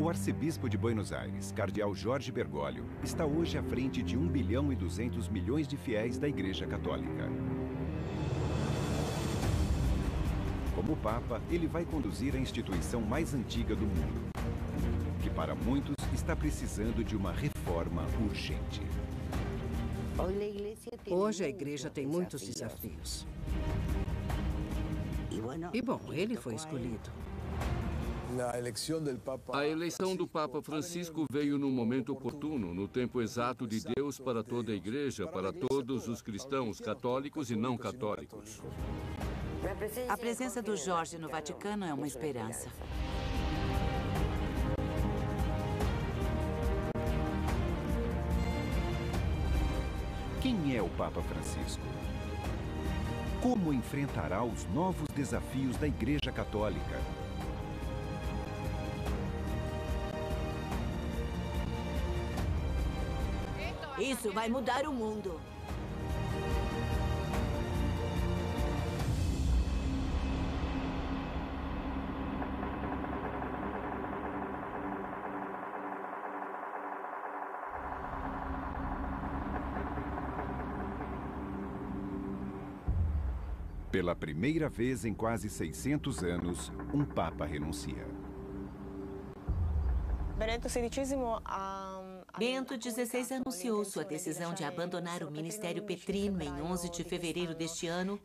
O arcebispo de Buenos Aires, cardeal Jorge Bergoglio, está hoje à frente de 1 bilhão e 200 milhões de fiéis da Igreja Católica. Como Papa, ele vai conduzir a instituição mais antiga do mundo, que para muitos está precisando de uma reforma urgente. Hoje a Igreja tem muitos desafios. E bom, ele foi escolhido. A eleição do Papa Francisco veio no momento oportuno, no tempo exato de Deus para toda a Igreja, para todos os cristãos, católicos e não católicos. A presença do Jorge no Vaticano é uma esperança. Quem é o Papa Francisco? Como enfrentará os novos desafios da Igreja Católica? Isso vai mudar o mundo. Pela primeira vez em quase 600 anos, um Papa renuncia. Bento XVI anunciou sua decisão de abandonar o Ministério Petrino em 11 de fevereiro deste ano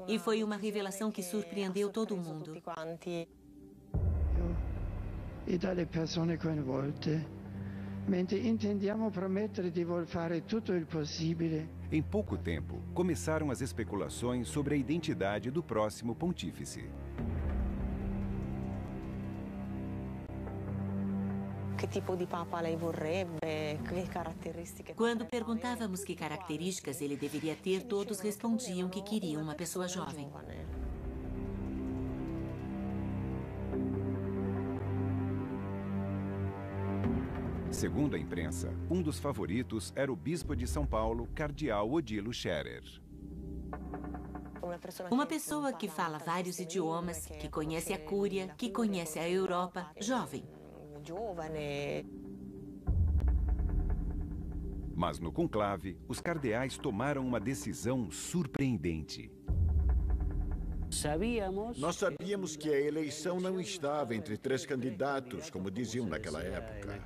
e foi uma revelação que surpreendeu todo mundo. E dalle persone coinvolte, mentre intendiamo promettere di voler fare tutto il possibile. Em pouco tempo, começaram as especulações sobre a identidade do próximo pontífice. Quando perguntávamos que características ele deveria ter, todos respondiam que queriam uma pessoa jovem. Segundo a imprensa, um dos favoritos era o bispo de São Paulo, cardeal Odilo Scherer. Uma pessoa que fala vários idiomas, que conhece a Cúria, que conhece a Europa, jovem. Mas no conclave, os cardeais tomaram uma decisão surpreendente. Nós sabíamos que a eleição não estava entre 3 candidatos, como diziam naquela época.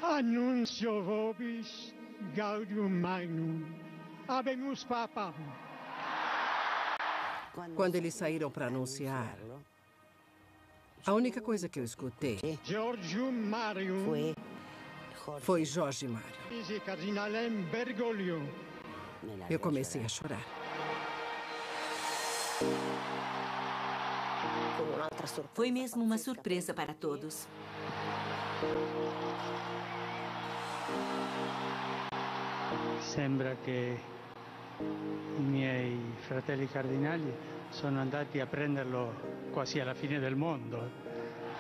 Annuncio vobis gaudium magnum. Habemus Papam. Quando eles saíram para anunciar, a única coisa que eu escutei Giorgio Mario. foi Jorge Mário. Cardinalem Bergoglio. Eu comecei a chorar. Foi mesmo uma surpresa para todos. Sembra che i miei fratelli cardinali sono andati a prenderlo quasi alla fine del mondo,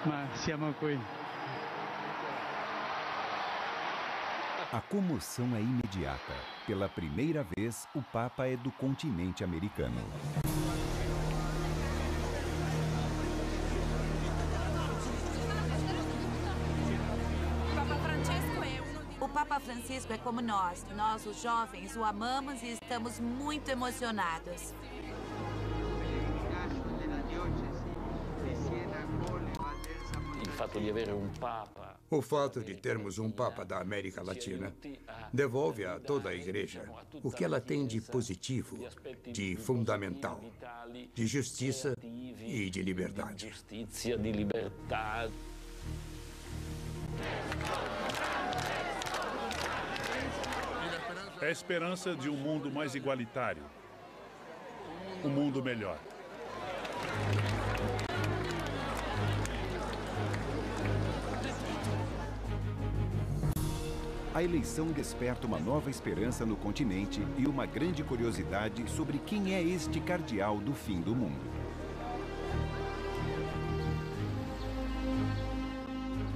ma siamo qui. A comoção é imediata. Pela primeira vez, o Papa é do continente americano. O Papa Francisco é como nós. Nós, os jovens, o amamos e estamos muito emocionados. O fato de termos um Papa da América Latina devolve a toda a Igreja o que ela tem de positivo, de fundamental, de justiça e de liberdade. É a esperança de um mundo mais igualitário, um mundo melhor. A eleição desperta uma nova esperança no continente e uma grande curiosidade sobre quem é este cardeal do fim do mundo.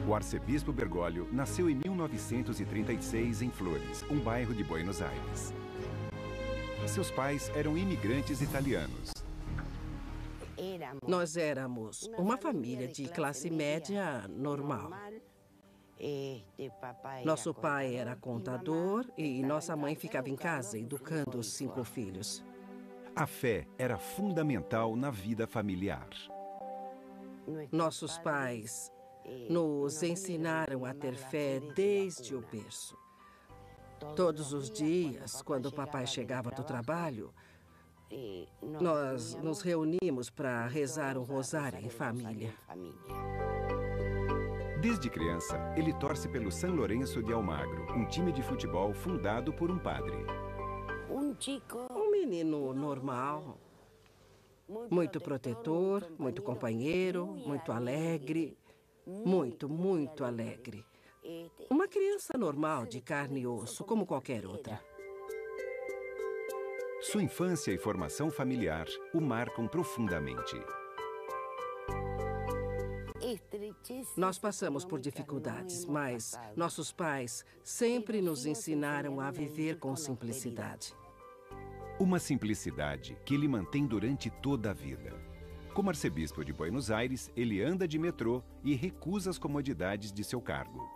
O arcebispo Bergoglio nasceu em 1936 em Flores, um bairro de Buenos Aires. Seus pais eram imigrantes italianos. Nós éramos uma família de classe média normal. Nosso pai era contador e nossa mãe ficava em casa educando os 5 filhos. A fé era fundamental na vida familiar. Nossos pais nos ensinaram a ter fé desde o berço. Todos os dias, quando o papai chegava do trabalho, nós nos reunimos para rezar o rosário em família. Desde criança, ele torce pelo San Lorenzo de Almagro, um time de futebol fundado por um padre. Um menino normal, muito protetor, muito companheiro, muito alegre, muito alegre. Uma criança normal, de carne e osso, como qualquer outra. Sua infância e formação familiar o marcam profundamente. Nós passamos por dificuldades, mas nossos pais sempre nos ensinaram a viver com simplicidade. Uma simplicidade que ele mantém durante toda a vida. Como arcebispo de Buenos Aires, ele anda de metrô e recusa as comodidades de seu cargo.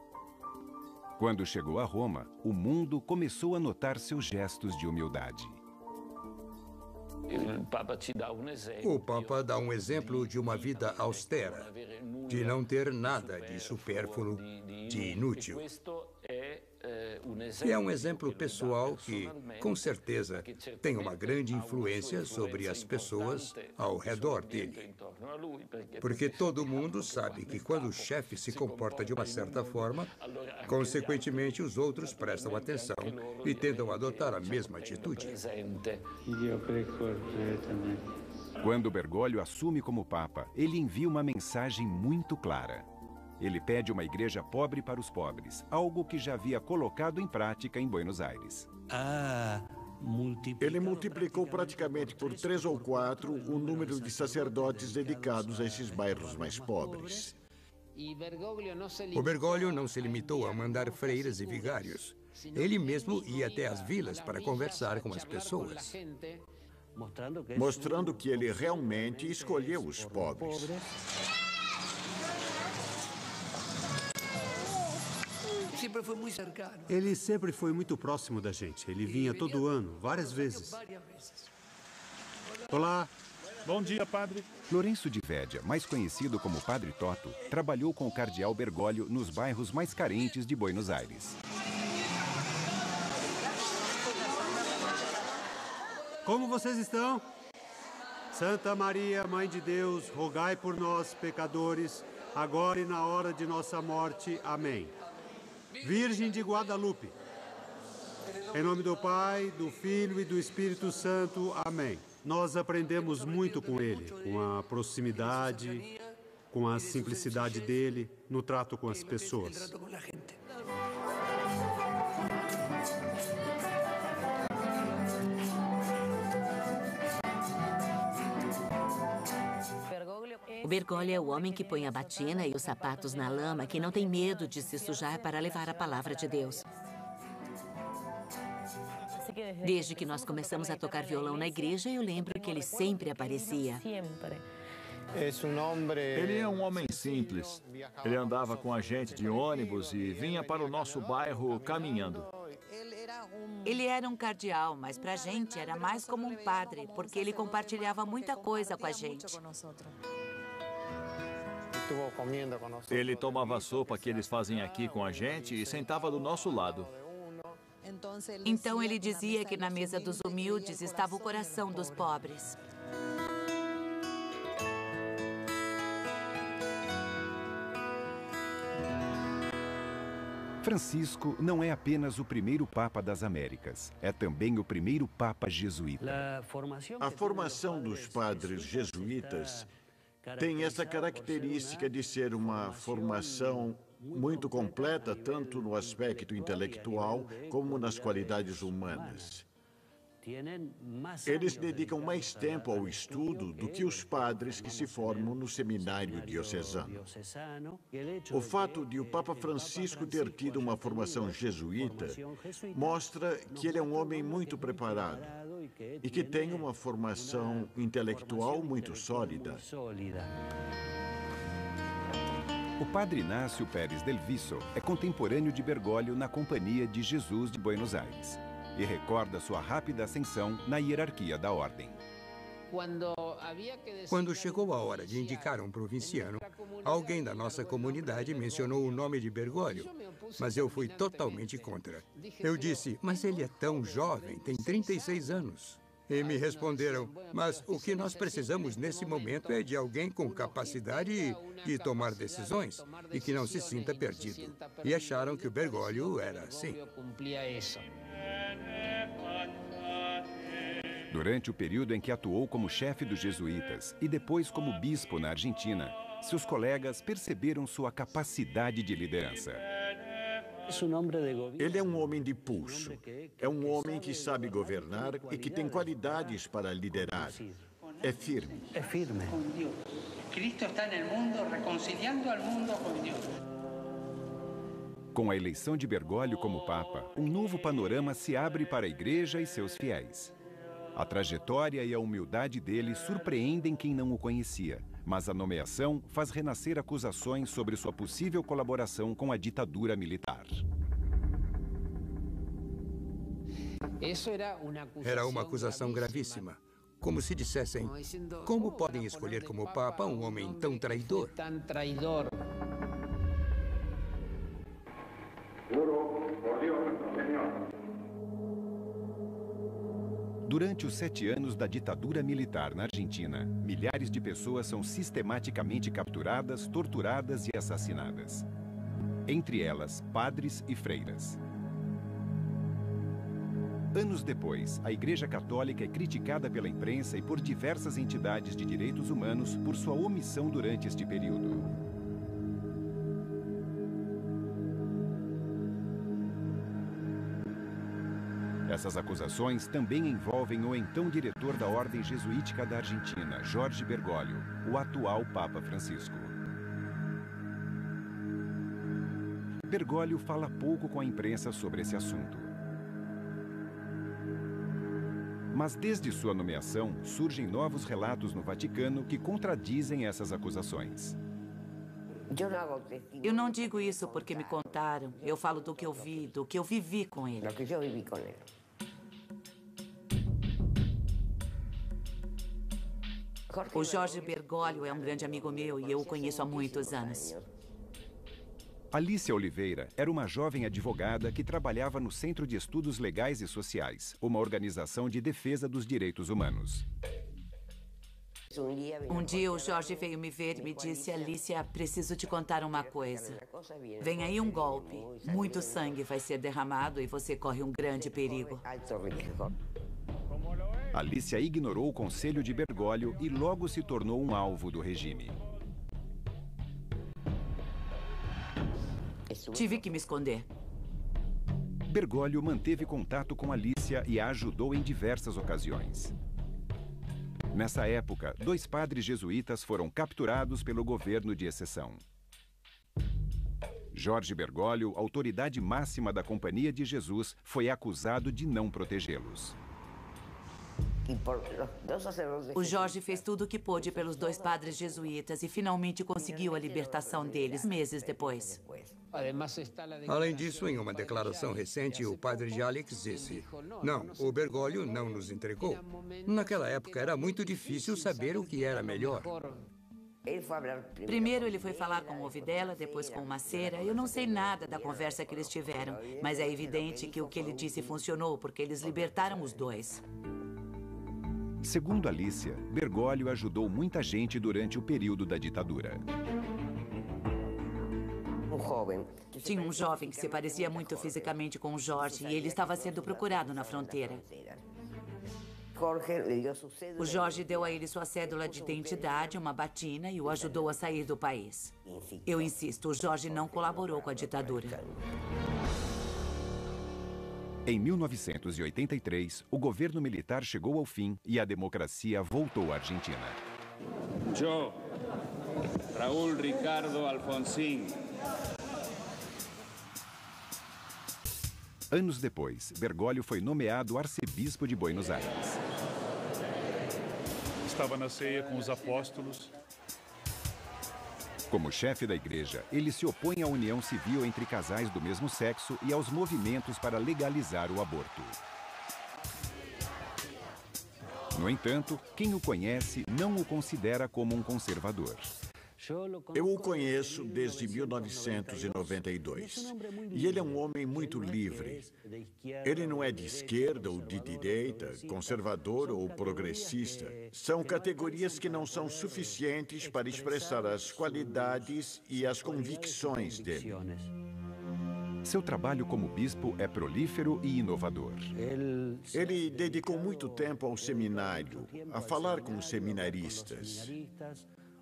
Quando chegou a Roma, o mundo começou a notar seus gestos de humildade. O Papa dá um exemplo de uma vida austera, de não ter nada de supérfluo, de inútil. E é um exemplo pessoal que, com certeza, tem uma grande influência sobre as pessoas ao redor dele. Porque todo mundo sabe que quando o chefe se comporta de uma certa forma, consequentemente os outros prestam atenção e tentam adotar a mesma atitude. Quando Bergoglio assume como Papa, ele envia uma mensagem muito clara. Ele pede uma igreja pobre para os pobres, algo que já havia colocado em prática em Buenos Aires. Ele multiplicou praticamente por 3 ou 4 o número de sacerdotes dedicados a esses bairros mais pobres. O Bergoglio não se limitou a mandar freiras e vigários. Ele mesmo ia até as vilas para conversar com as pessoas. Mostrando que ele realmente escolheu os pobres. Ele sempre foi muito próximo da gente. Ele vinha todo ano, várias vezes. Olá. Bom dia, padre. Lourenço de Védia, mais conhecido como Padre Toto, trabalhou com o cardeal Bergoglio nos bairros mais carentes de Buenos Aires. Como vocês estão? Santa Maria, Mãe de Deus, rogai por nós, pecadores, agora e na hora de nossa morte. Amém. Virgem de Guadalupe, em nome do Pai, do Filho e do Espírito Santo. Amém. Nós aprendemos muito com ele, com a proximidade, com a simplicidade dele no trato com as pessoas. O Bergoglio é o homem que põe a batina e os sapatos na lama, que não tem medo de se sujar para levar a palavra de Deus. Desde que nós começamos a tocar violão na igreja, eu lembro que ele sempre aparecia. Ele é um homem simples. Ele andava com a gente de ônibus e vinha para o nosso bairro caminhando. Ele era um cardeal, mas para a gente era mais como um padre, porque ele compartilhava muita coisa com a gente. Ele tomava a sopa que eles fazem aqui com a gente e sentava do nosso lado. Então ele dizia que na mesa dos humildes estava o coração dos pobres. Francisco não é apenas o primeiro Papa das Américas, é também o primeiro Papa jesuíta. A formação dos padres jesuítas tem essa característica de ser uma formação muito completa, tanto no aspecto intelectual como nas qualidades humanas. Eles dedicam mais tempo ao estudo do que os padres que se formam no seminário diocesano. O fato de o Papa Francisco ter tido uma formação jesuíta mostra que ele é um homem muito preparado e que tem uma formação intelectual muito sólida. O padre Inácio Pérez del Viso é contemporâneo de Bergoglio na Companhia de Jesus de Buenos Aires e recorda sua rápida ascensão na hierarquia da ordem. Quando chegou a hora de indicar um provinciano, alguém da nossa comunidade mencionou o nome de Bergoglio, mas eu fui totalmente contra. Eu disse, mas ele é tão jovem, tem 36 anos. E me responderam, mas o que nós precisamos nesse momento é de alguém com capacidade de tomar decisões e que não se sinta perdido. E acharam que o Bergoglio era assim. Durante o período em que atuou como chefe dos jesuítas e depois como bispo na Argentina, seus colegas perceberam sua capacidade de liderança. Ele é um homem de pulso. É um homem que sabe governar e que tem qualidades para liderar. É firme. É firme. Cristo está no mundo, reconciliando ao mundo com Deus. Com a eleição de Bergoglio como Papa, um novo panorama se abre para a Igreja e seus fiéis. A trajetória e a humildade dele surpreendem quem não o conhecia, mas a nomeação faz renascer acusações sobre sua possível colaboração com a ditadura militar. Era uma acusação gravíssima. Como se dissessem, como podem escolher como Papa um homem tão traidor? Durante os 7 anos da ditadura militar na Argentina, milhares de pessoas são sistematicamente capturadas, torturadas e assassinadas. Entre elas, padres e freiras. Anos depois, a Igreja Católica é criticada pela imprensa e por diversas entidades de direitos humanos por sua omissão durante este período. Essas acusações também envolvem o então diretor da Ordem Jesuítica da Argentina, Jorge Bergoglio, o atual Papa Francisco. Bergoglio fala pouco com a imprensa sobre esse assunto. Mas desde sua nomeação, surgem novos relatos no Vaticano que contradizem essas acusações. Eu não digo isso porque me contaram. Eu falo do que eu vi, do que eu vivi com ele. O Jorge Bergoglio é um grande amigo meu e eu o conheço há muitos anos. Alicia Oliveira era uma jovem advogada que trabalhava no Centro de Estudos Legais e Sociais, uma organização de defesa dos direitos humanos. Um dia o Jorge veio me ver e me disse, Alicia, preciso te contar uma coisa. Vem aí um golpe, muito sangue vai ser derramado e você corre um grande perigo. Alicia ignorou o conselho de Bergoglio e logo se tornou um alvo do regime. Tive que me esconder. Bergoglio manteve contato com Alicia e a ajudou em diversas ocasiões. Nessa época, 2 padres jesuítas foram capturados pelo governo de exceção. Jorge Bergoglio, autoridade máxima da Companhia de Jesus, foi acusado de não protegê-los. O Jorge fez tudo o que pôde pelos 2 padres jesuítas e finalmente conseguiu a libertação deles meses depois. Além disso, em uma declaração recente, o padre Jálix disse, não, o Bergoglio não nos entregou. Naquela época era muito difícil saber o que era melhor. Primeiro ele foi falar com o Videla, depois com o Macera. Eu não sei nada da conversa que eles tiveram, mas é evidente que o que ele disse funcionou, porque eles libertaram os 2. Segundo Alicia, Bergoglio ajudou muita gente durante o período da ditadura. Tinha um jovem que se parecia muito fisicamente com o Jorge e ele estava sendo procurado na fronteira. O Jorge deu a ele sua cédula de identidade, uma batina e o ajudou a sair do país. Eu insisto, o Jorge não colaborou com a ditadura. Em 1983, o governo militar chegou ao fim e a democracia voltou à Argentina. Eu, Raul Ricardo Alfonsín. Anos depois, Bergoglio foi nomeado arcebispo de Buenos Aires. Estava na ceia com os apóstolos. Como chefe da igreja, ele se opõe à união civil entre casais do mesmo sexo e aos movimentos para legalizar o aborto. No entanto, quem o conhece não o considera como um conservador. Eu o conheço desde 1992 e ele é um homem muito livre. Ele não é de esquerda ou de direita, conservador ou progressista. São categorias que não são suficientes para expressar as qualidades e as convicções dele. Seu trabalho como bispo é prolífero e inovador. Ele dedicou muito tempo ao seminário, a falar com os seminaristas.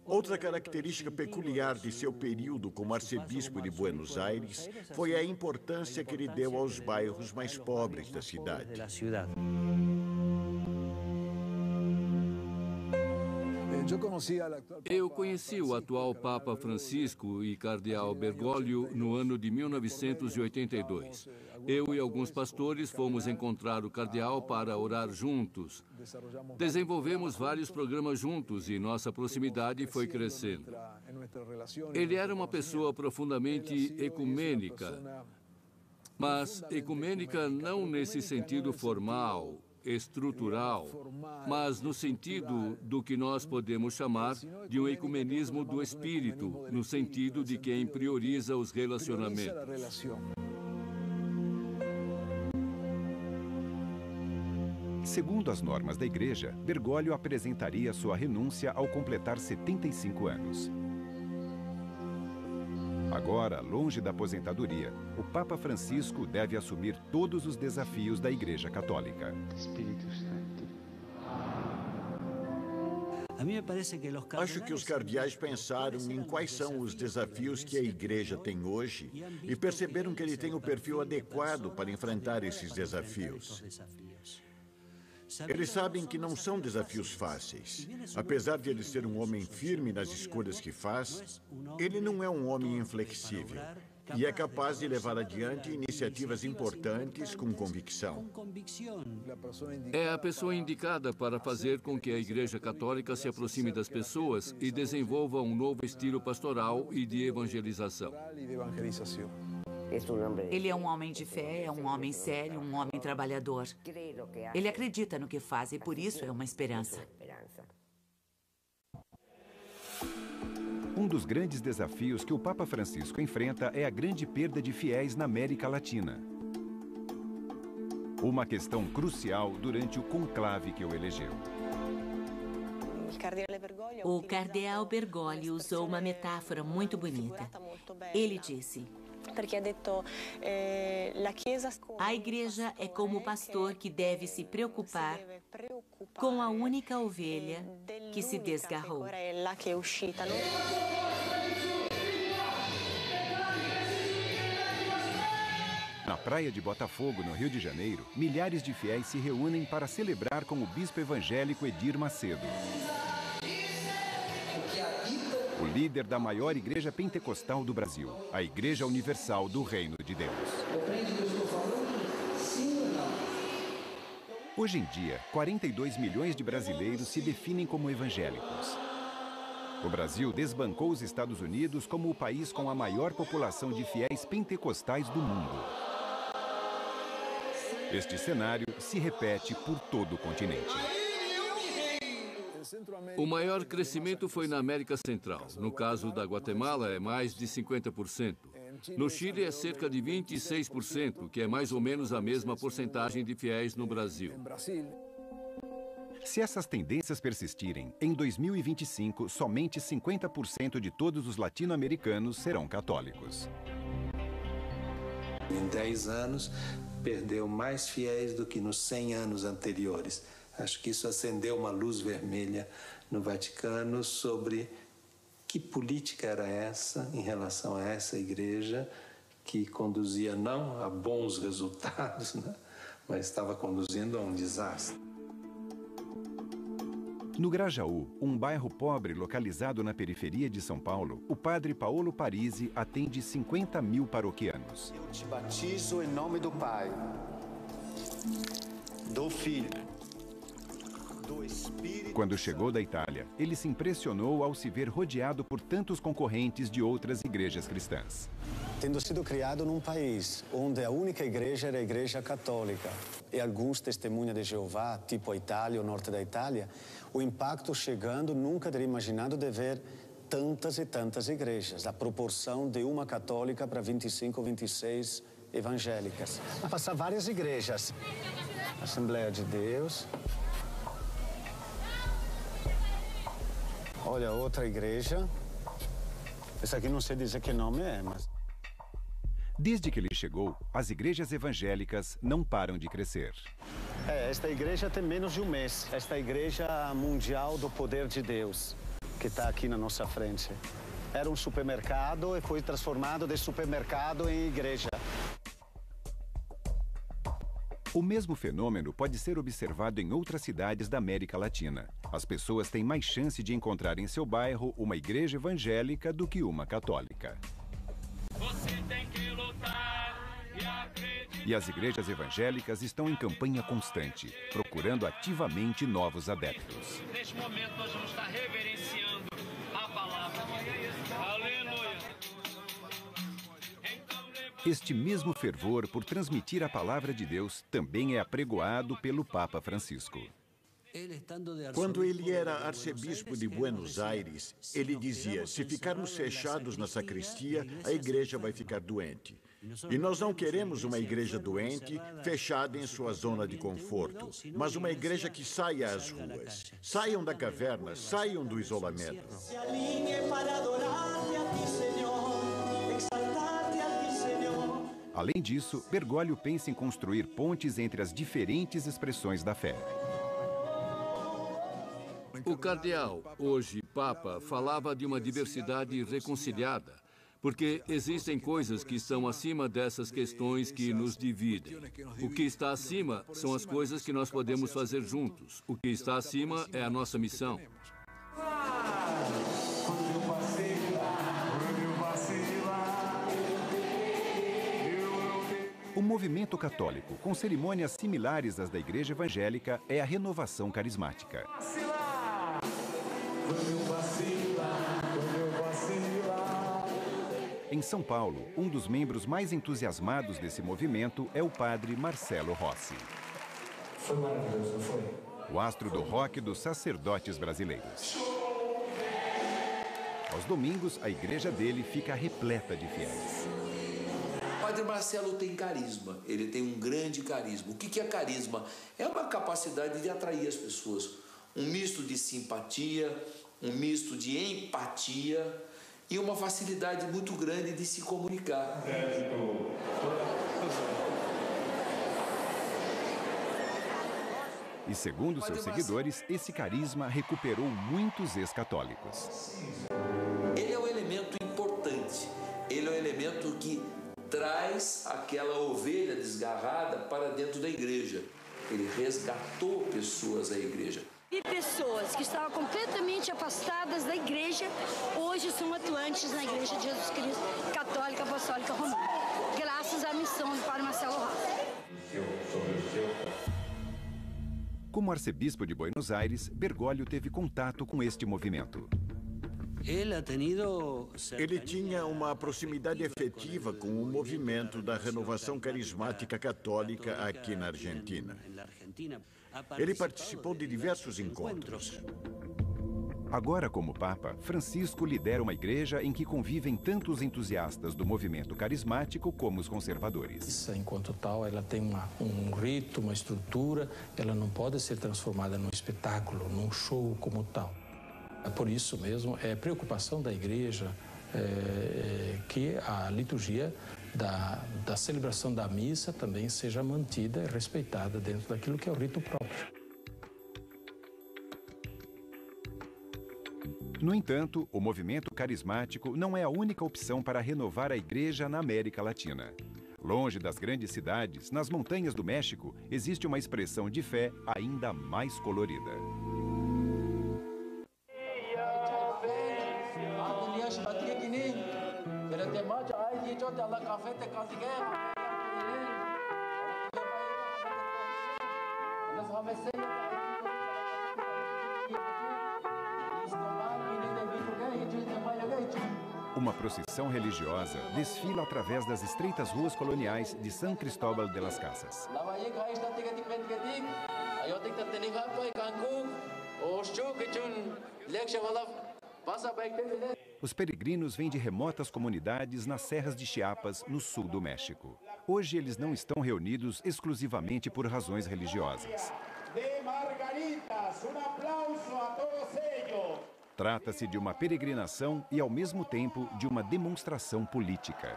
Outra característica peculiar de seu período como arcebispo de Buenos Aires foi a importância que ele deu aos bairros mais pobres da cidade. Eu conheci o atual Papa Francisco e Cardeal Bergoglio no ano de 1982. Eu e alguns pastores fomos encontrar o cardeal para orar juntos. Desenvolvemos vários programas juntos e nossa proximidade foi crescendo. Ele era uma pessoa profundamente ecumênica, mas ecumênica não nesse sentido formal, estrutural, mas no sentido do que nós podemos chamar de um ecumenismo do espírito, no sentido de quem prioriza os relacionamentos. Segundo as normas da igreja, Bergoglio apresentaria sua renúncia ao completar 75 anos. Agora, longe da aposentadoria, o Papa Francisco deve assumir todos os desafios da Igreja Católica. Acho que os cardeais pensaram em quais são os desafios que a Igreja tem hoje e perceberam que ele tem o perfil adequado para enfrentar esses desafios. Eles sabem que não são desafios fáceis. Apesar de ele ser um homem firme nas escolhas que faz, ele não é um homem inflexível e é capaz de levar adiante iniciativas importantes com convicção. É a pessoa indicada para fazer com que a Igreja Católica se aproxime das pessoas e desenvolva um novo estilo pastoral e de evangelização. Ele é um homem de fé, é um homem sério, um homem trabalhador. Ele acredita no que faz e por isso é uma esperança. Um dos grandes desafios que o Papa Francisco enfrenta é a grande perda de fiéis na América Latina. Uma questão crucial durante o conclave que o elegeu. O cardeal Bergoglio usou uma metáfora muito bonita. Ele disse: a igreja é como o pastor que deve se preocupar com a única ovelha que se desgarrou. Na praia de Botafogo, no Rio de Janeiro, milhares de fiéis se reúnem para celebrar com o bispo evangélico Edir Macedo, o líder da maior igreja pentecostal do Brasil, a Igreja Universal do Reino de Deus. Hoje em dia, 42 milhões de brasileiros se definem como evangélicos. O Brasil desbancou os Estados Unidos como o país com a maior população de fiéis pentecostais do mundo. Este cenário se repete por todo o continente. O maior crescimento foi na América Central. No caso da Guatemala, é mais de 50%. No Chile, é cerca de 26%, que é mais ou menos a mesma porcentagem de fiéis no Brasil. Se essas tendências persistirem, em 2025, somente 50% de todos os latino-americanos serão católicos. Em 10 anos, perdeu mais fiéis do que nos 100 anos anteriores. Acho que isso acendeu uma luz vermelha no Vaticano sobre que política era essa em relação a essa igreja que conduzia não a bons resultados, né, mas estava conduzindo a um desastre. No Grajaú, um bairro pobre localizado na periferia de São Paulo, o padre Paolo Parisi atende 50 mil paroquianos. Eu te batizo em nome do Pai, do Filho, do Espírito. Quando chegou da Itália, ele se impressionou ao se ver rodeado por tantos concorrentes de outras igrejas cristãs. Tendo sido criado num país onde a única igreja era a Igreja Católica e alguns testemunhas de Jeová, tipo a Itália, o norte da Itália, o impacto chegando, nunca teria imaginado de ver tantas e tantas igrejas, a proporção de uma católica para 25 ou 26 evangélicas. Vai passar várias igrejas. Assembleia de Deus. Olha, outra igreja. Essa aqui não sei dizer que nome é, mas... Desde que ele chegou, as igrejas evangélicas não param de crescer. Esta igreja tem menos de um mês. Esta igreja mundial do poder de Deus, que está aqui na nossa frente. Era um supermercado e foi transformado de supermercado em igreja. O mesmo fenômeno pode ser observado em outras cidades da América Latina. As pessoas têm mais chance de encontrar em seu bairro uma igreja evangélica do que uma católica. Você tem que lutar e acreditar. E as igrejas evangélicas estão em campanha constante, procurando ativamente novos adeptos. Neste momento nós vamos estar reverenciando a palavra. Aleluia. Este mesmo fervor por transmitir a palavra de Deus também é apregoado pelo Papa Francisco. Quando ele era arcebispo de Buenos Aires, ele dizia: se ficarmos fechados na sacristia, a igreja vai ficar doente. E nós não queremos uma igreja doente, fechada em sua zona de conforto, mas uma igreja que saia às ruas. Saiam da caverna, saiam do isolamento. Se alinhe para adorar-te a ti, Senhor, exaltar-te a ti, Senhor. Além disso, Bergoglio pensa em construir pontes entre as diferentes expressões da fé. O cardeal, hoje Papa, falava de uma diversidade reconciliada, porque existem coisas que estão acima dessas questões que nos dividem. O que está acima são as coisas que nós podemos fazer juntos. O que está acima é a nossa missão. O movimento católico, com cerimônias similares às da Igreja Evangélica, é a renovação carismática. Em São Paulo, um dos membros mais entusiasmados desse movimento é o padre Marcelo Rossi. Foi maravilhoso, não foi? O astro do rock dos sacerdotes brasileiros. Aos domingos, a igreja dele fica repleta de fiéis. O padre Marcelo tem carisma, ele tem um grande carisma. O que é carisma? É uma capacidade de atrair as pessoas. Um misto de simpatia, um misto de empatia e uma facilidade muito grande de se comunicar. E segundo seus seguidores, esse carisma recuperou muitos ex-católicos. Ele é um elemento importante, ele é um elemento que traz aquela ovelha desgarrada para dentro da igreja. Ele resgatou pessoas à igreja. E pessoas que estavam completamente afastadas da igreja, hoje são atuantes na Igreja de Jesus Cristo Católica Apostólica Romana, graças à missão do padre Marcelo Rossi. Como arcebispo de Buenos Aires, Bergoglio teve contato com este movimento. Ele tinha uma proximidade efetiva com o movimento da renovação carismática católica aqui na Argentina. Ele participou de diversos encontros. Agora, como Papa, Francisco lidera uma igreja em que convivem tanto os entusiastas do movimento carismático como os conservadores. Enquanto tal, ela tem um rito, uma estrutura, ela não pode ser transformada num espetáculo, num show como tal. Por isso mesmo, é preocupação da igreja que a liturgia da celebração da missa também seja mantida e respeitada dentro daquilo que é o rito próprio. No entanto, o movimento carismático não é a única opção para renovar a igreja na América Latina. Longe das grandes cidades, nas montanhas do México, existe uma expressão de fé ainda mais colorida. Uma procissão religiosa desfila através das estreitas ruas coloniais de San Cristóbal de las Casas. Os peregrinos vêm de remotas comunidades nas serras de Chiapas, no sul do México. Hoje eles não estão reunidos exclusivamente por razões religiosas. Trata-se de uma peregrinação e, ao mesmo tempo, de uma demonstração política.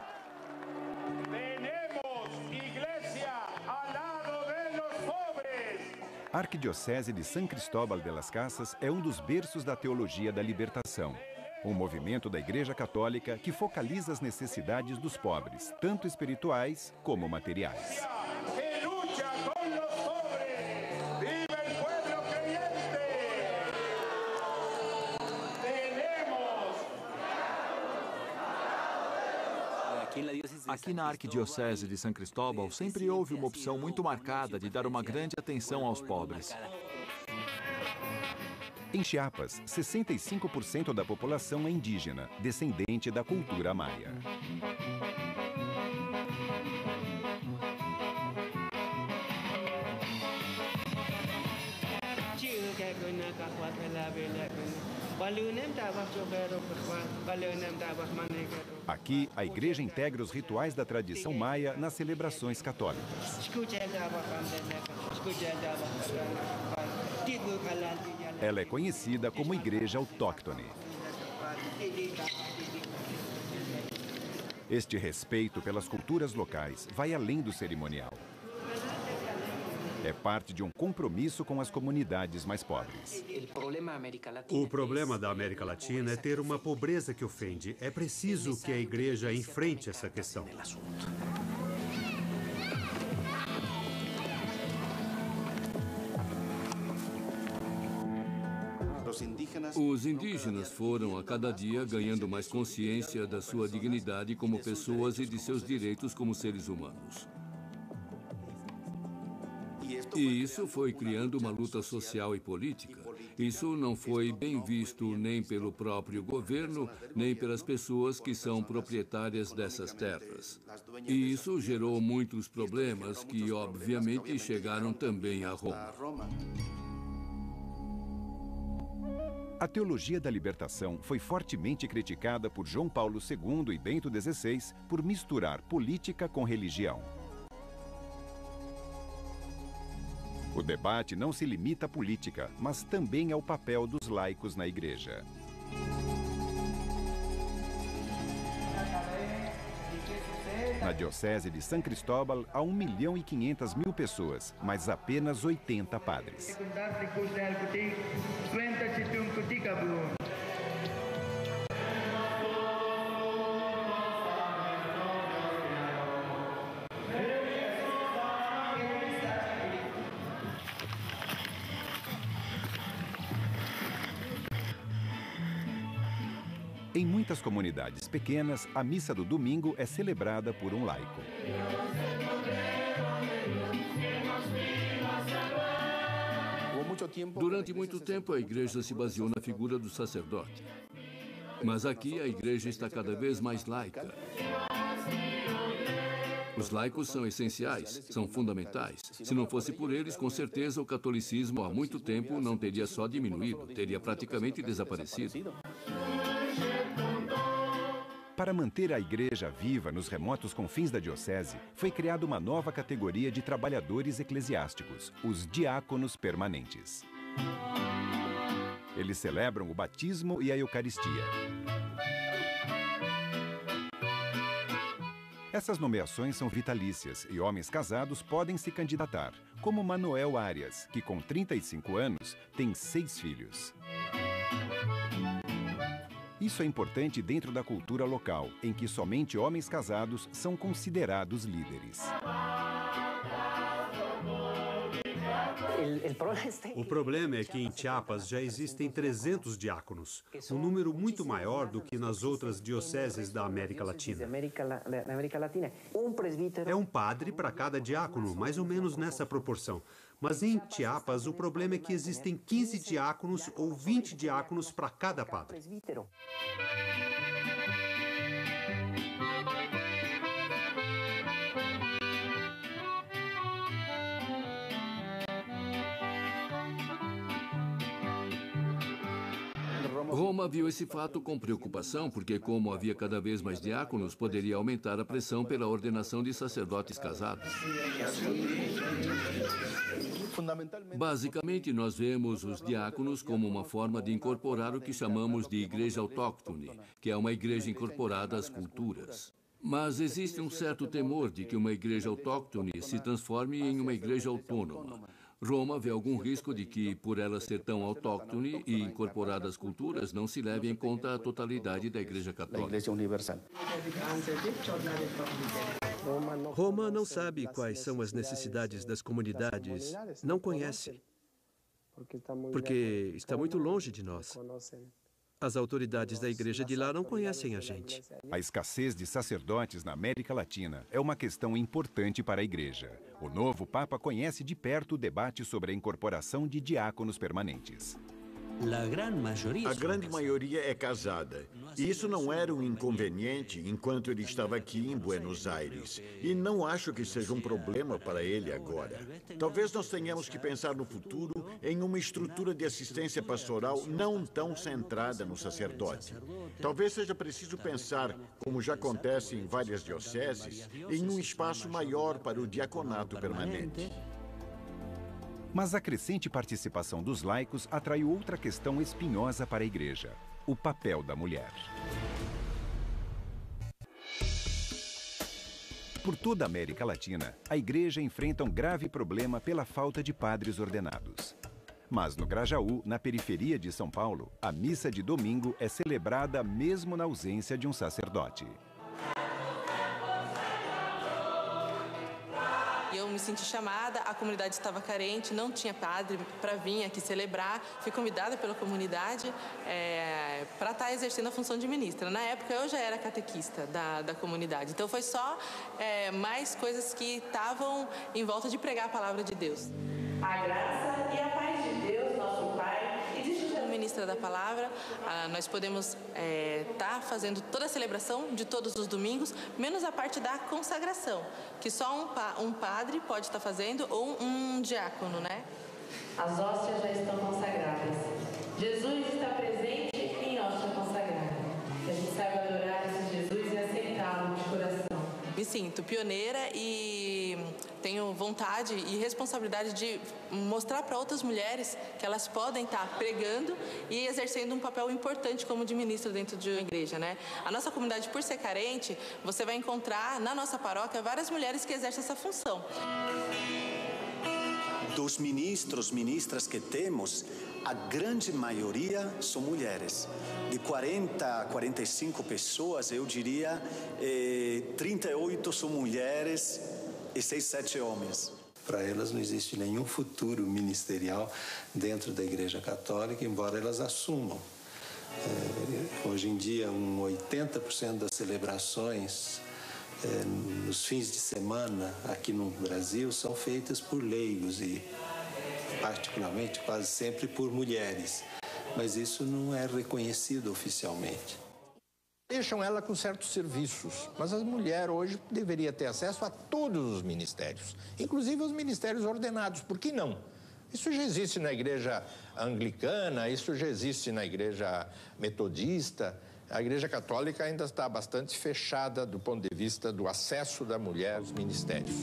A Arquidiocese de San Cristóbal de las Casas é um dos berços da teologia da libertação, um movimento da Igreja Católica que focaliza as necessidades dos pobres, tanto espirituais como materiais. Aqui na Arquidiocese de San Cristóbal sempre houve uma opção muito marcada de dar uma grande atenção aos pobres. Em Chiapas, 65% da população é indígena, descendente da cultura maia. Aqui, a igreja integra os rituais da tradição maia nas celebrações católicas. Ela é conhecida como igreja autóctone. Este respeito pelas culturas locais vai além do cerimonial. É parte de um compromisso com as comunidades mais pobres. O problema da América Latina é ter uma pobreza que ofende. É preciso que a igreja enfrente essa questão. Os indígenas foram, a cada dia, ganhando mais consciência da sua dignidade como pessoas e de seus direitos como seres humanos. E isso foi criando uma luta social e política. Isso não foi bem visto nem pelo próprio governo, nem pelas pessoas que são proprietárias dessas terras. E isso gerou muitos problemas que, obviamente, chegaram também a Roma. A teologia da libertação foi fortemente criticada por João Paulo II e Bento XVI por misturar política com religião. O debate não se limita à política, mas também ao papel dos laicos na igreja. Na Diocese de San Cristóbal, há 1.500.000 pessoas, mas apenas 80 padres. Em muitas comunidades pequenas, a missa do domingo é celebrada por um laico. Durante muito tempo, a igreja se baseou na figura do sacerdote. Mas aqui, a igreja está cada vez mais laica. Os laicos são essenciais, são fundamentais. Se não fosse por eles, com certeza o catolicismo há muito tempo não teria só diminuído, teria praticamente desaparecido. Para manter a igreja viva nos remotos confins da diocese, foi criada uma nova categoria de trabalhadores eclesiásticos, os diáconos permanentes. Eles celebram o batismo e a Eucaristia. Essas nomeações são vitalícias e homens casados podem se candidatar, como Manuel Arias, que com 35 anos tem 6 filhos. Isso é importante dentro da cultura local, em que somente homens casados são considerados líderes. O problema é que em Chiapas já existem 300 diáconos, um número muito maior do que nas outras dioceses da América Latina. É um padre para cada diácono, mais ou menos nessa proporção. Mas em Chiapas, o problema é que existem 15 diáconos ou 20 diáconos para cada padre. Roma viu esse fato com preocupação porque, como havia cada vez mais diáconos, poderia aumentar a pressão pela ordenação de sacerdotes casados. Basicamente, nós vemos os diáconos como uma forma de incorporar o que chamamos de igreja autóctone, que é uma igreja incorporada às culturas. Mas existe um certo temor de que uma igreja autóctone se transforme em uma igreja autônoma. Roma vê algum risco de que, por ela ser tão autóctone e incorporada às culturas, não se leve em conta a totalidade da Igreja Católica. Roma não sabe quais são as necessidades das comunidades, não conhece, porque está muito longe de nós. As autoridades da igreja de lá não conhecem a gente. A escassez de sacerdotes na América Latina é uma questão importante para a igreja. O novo Papa conhece de perto o debate sobre a incorporação de diáconos permanentes. A grande maioria é casada. E isso não era um inconveniente enquanto ele estava aqui em Buenos Aires. E não acho que seja um problema para ele agora. Talvez nós tenhamos que pensar no futuro em uma estrutura de assistência pastoral não tão centrada no sacerdote. Talvez seja preciso pensar, como já acontece em várias dioceses, em um espaço maior para o diaconato permanente. Mas a crescente participação dos laicos atraiu outra questão espinhosa para a igreja: o papel da mulher. Por toda a América Latina, a igreja enfrenta um grave problema pela falta de padres ordenados. Mas no Grajaú, na periferia de São Paulo, a missa de domingo é celebrada mesmo na ausência de um sacerdote. Eu me senti chamada, a comunidade estava carente, não tinha padre para vir aqui celebrar. Fui convidada pela comunidade para estar exercendo a função de ministra. Na época, eu já era catequista da comunidade. Então, foi só mais coisas que estavam em volta de pregar a palavra de Deus. A graça e a paz de Deus, nosso Pai, e de Jesus. Como ministra da palavra, nós podemos estar fazendo toda a celebração de todos os domingos, menos a parte da consagração, que só um padre pode estar fazendo ou um diácono, né? As hóstias já estão consagradas. Jesus está presente em hóstia consagrada. Que a gente saiba adorar esse Jesus e aceitá-lo de coração. Me sinto pioneira e tenho vontade e responsabilidade de mostrar para outras mulheres que elas podem estar pregando e exercendo um papel importante como de ministro dentro de uma igreja, né? A nossa comunidade, por ser carente, você vai encontrar na nossa paróquia várias mulheres que exercem essa função. Dos ministras que temos, a grande maioria são mulheres. De 40 a 45 pessoas, eu diria, 38 são mulheres e 6, 7 homens. Para elas não existe nenhum futuro ministerial dentro da Igreja Católica, embora elas assumam. Hoje em dia, 80% das celebrações nos fins de semana aqui no Brasil são feitas por leigos e particularmente quase sempre por mulheres, mas isso não é reconhecido oficialmente. Deixam ela com certos serviços, mas a mulher hoje deveria ter acesso a todos os ministérios, inclusive os ministérios ordenados, por que não? Isso já existe na igreja anglicana, isso já existe na igreja metodista. A Igreja Católica ainda está bastante fechada do ponto de vista do acesso da mulher aos ministérios.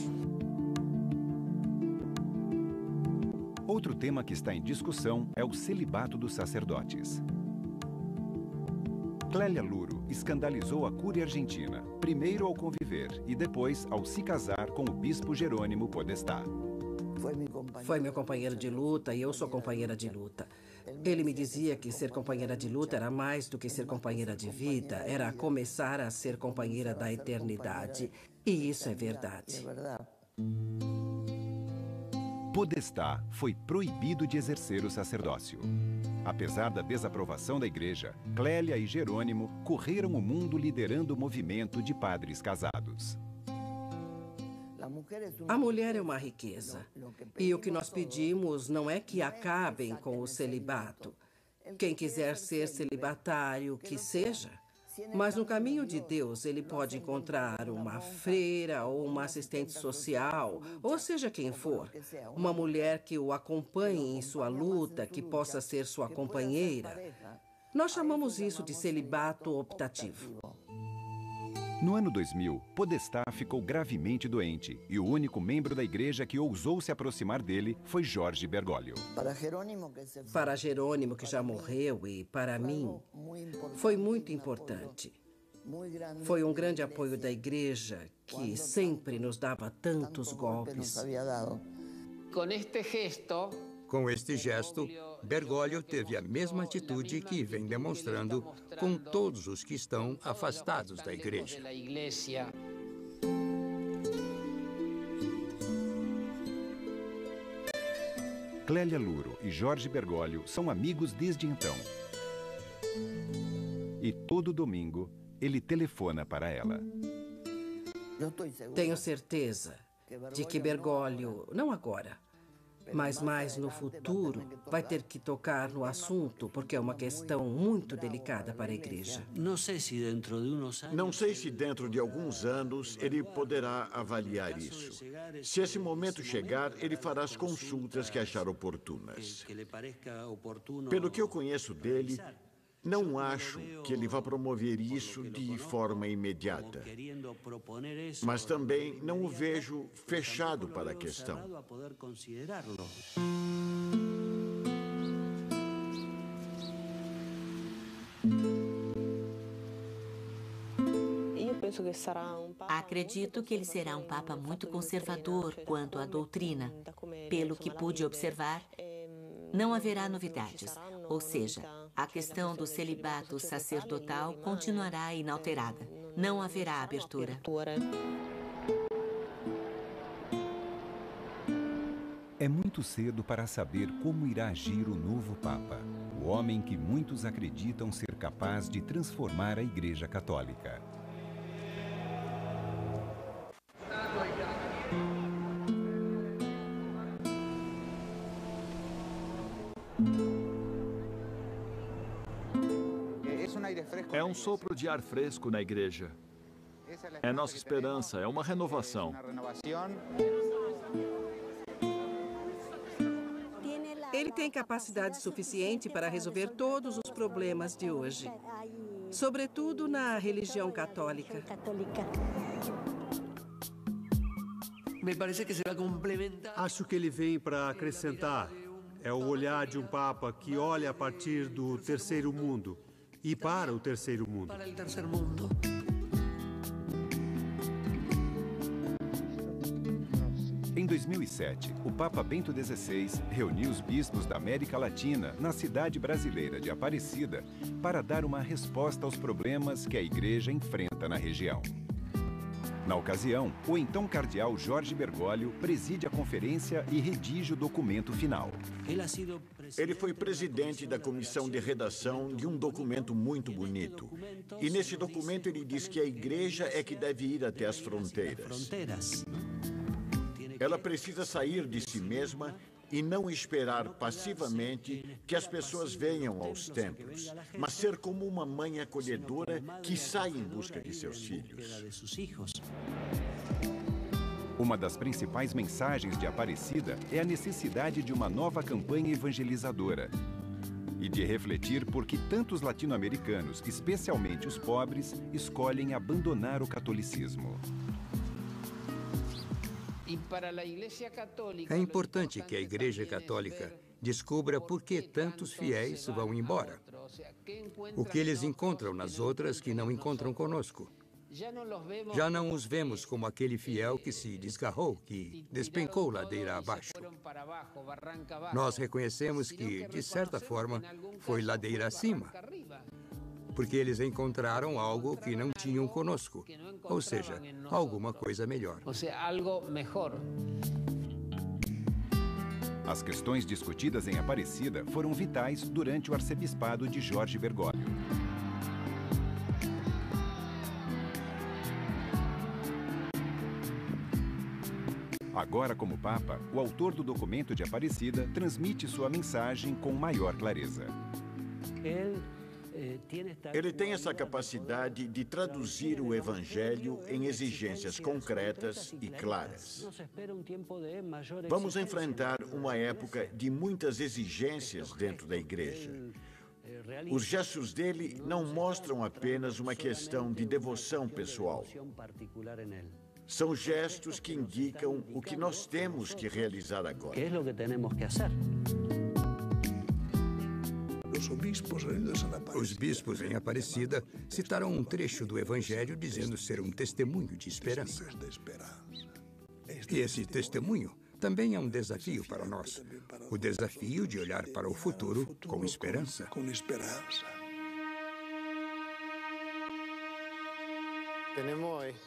Outro tema que está em discussão é o celibato dos sacerdotes. Clélia Luro escandalizou a Cúria Argentina, primeiro ao conviver e depois ao se casar com o bispo Jerônimo Podestá. Foi meu companheiro de luta e eu sou companheira de luta. Ele me dizia que ser companheira de luta era mais do que ser companheira de vida, era começar a ser companheira da eternidade. E isso é verdade. Podestá foi proibido de exercer o sacerdócio. Apesar da desaprovação da igreja, Clélia e Jerônimo correram o mundo liderando o movimento de padres casados. A mulher é uma riqueza. E o que nós pedimos não é que acabem com o celibato. Quem quiser ser celibatário, que seja. Mas no caminho de Deus, ele pode encontrar uma freira ou uma assistente social, ou seja quem for, uma mulher que o acompanhe em sua luta, que possa ser sua companheira. Nós chamamos isso de celibato optativo. No ano 2000, Podestá ficou gravemente doente e o único membro da igreja que ousou se aproximar dele foi Jorge Bergoglio. Para Jerônimo, que já morreu, e para mim, foi muito importante. Foi um grande apoio da igreja, que sempre nos dava tantos golpes. Com este gesto, Bergoglio teve a mesma atitude que vem demonstrando com todos os que estão afastados da igreja. Clélia Luro e Jorge Bergoglio são amigos desde então. E todo domingo, ele telefona para ela. Tenho certeza de que Bergoglio, não agora, mas mais no futuro, vai ter que tocar no assunto, porque é uma questão muito delicada para a igreja. Não sei se dentro de alguns anos ele poderá avaliar isso. Se esse momento chegar, ele fará as consultas que achar oportunas. Pelo que eu conheço dele, não acho que ele vá promover isso de forma imediata. Mas também não o vejo fechado para a questão. Acredito que ele será um papa muito conservador quanto à doutrina. Pelo que pude observar, não haverá novidades, ou seja, a questão do celibato sacerdotal continuará inalterada. Não haverá abertura. É muito cedo para saber como irá agir o novo Papa, o homem que muitos acreditam ser capaz de transformar a Igreja Católica. É um sopro de ar fresco na igreja. É nossa esperança, é uma renovação. Ele tem capacidade suficiente para resolver todos os problemas de hoje, sobretudo na religião católica. Acho que ele vem para acrescentar. É o olhar de um Papa que olha a partir do terceiro mundo e para o terceiro mundo. Em 2007, o Papa Bento XVI reuniu os bispos da América Latina na cidade brasileira de Aparecida para dar uma resposta aos problemas que a igreja enfrenta na região. Na ocasião, o então cardeal Jorge Bergoglio preside a conferência e redige o documento final. Ele foi presidente da comissão de redação de um documento muito bonito. E nesse documento ele diz que a igreja é que deve ir até as fronteiras. Ela precisa sair de si mesma e não esperar passivamente que as pessoas venham aos templos, mas ser como uma mãe acolhedora que sai em busca de seus filhos. Uma das principais mensagens de Aparecida é a necessidade de uma nova campanha evangelizadora e de refletir por que tantos latino-americanos, especialmente os pobres, escolhem abandonar o catolicismo. É importante que a Igreja Católica descubra por que tantos fiéis vão embora. O que eles encontram nas outras que não encontram conosco. Já não os vemos como aquele fiel que se desgarrou, que despencou ladeira abaixo. Nós reconhecemos que, de certa forma, foi ladeira acima, porque eles encontraram algo que não tinham conosco, ou seja, alguma coisa melhor. As questões discutidas em Aparecida foram vitais durante o arcebispado de Jorge Bergoglio. Agora, como Papa, o autor do documento de Aparecida transmite sua mensagem com maior clareza. Ele tem essa capacidade de traduzir o Evangelho em exigências concretas e claras. Vamos enfrentar uma época de muitas exigências dentro da Igreja. Os gestos dele não mostram apenas uma questão de devoção pessoal. São gestos que indicam o que nós temos que realizar agora. Os bispos em Aparecida citaram um trecho do Evangelho dizendo ser um testemunho de esperança. E esse testemunho também é um desafio para nós. O desafio de olhar para o futuro com esperança.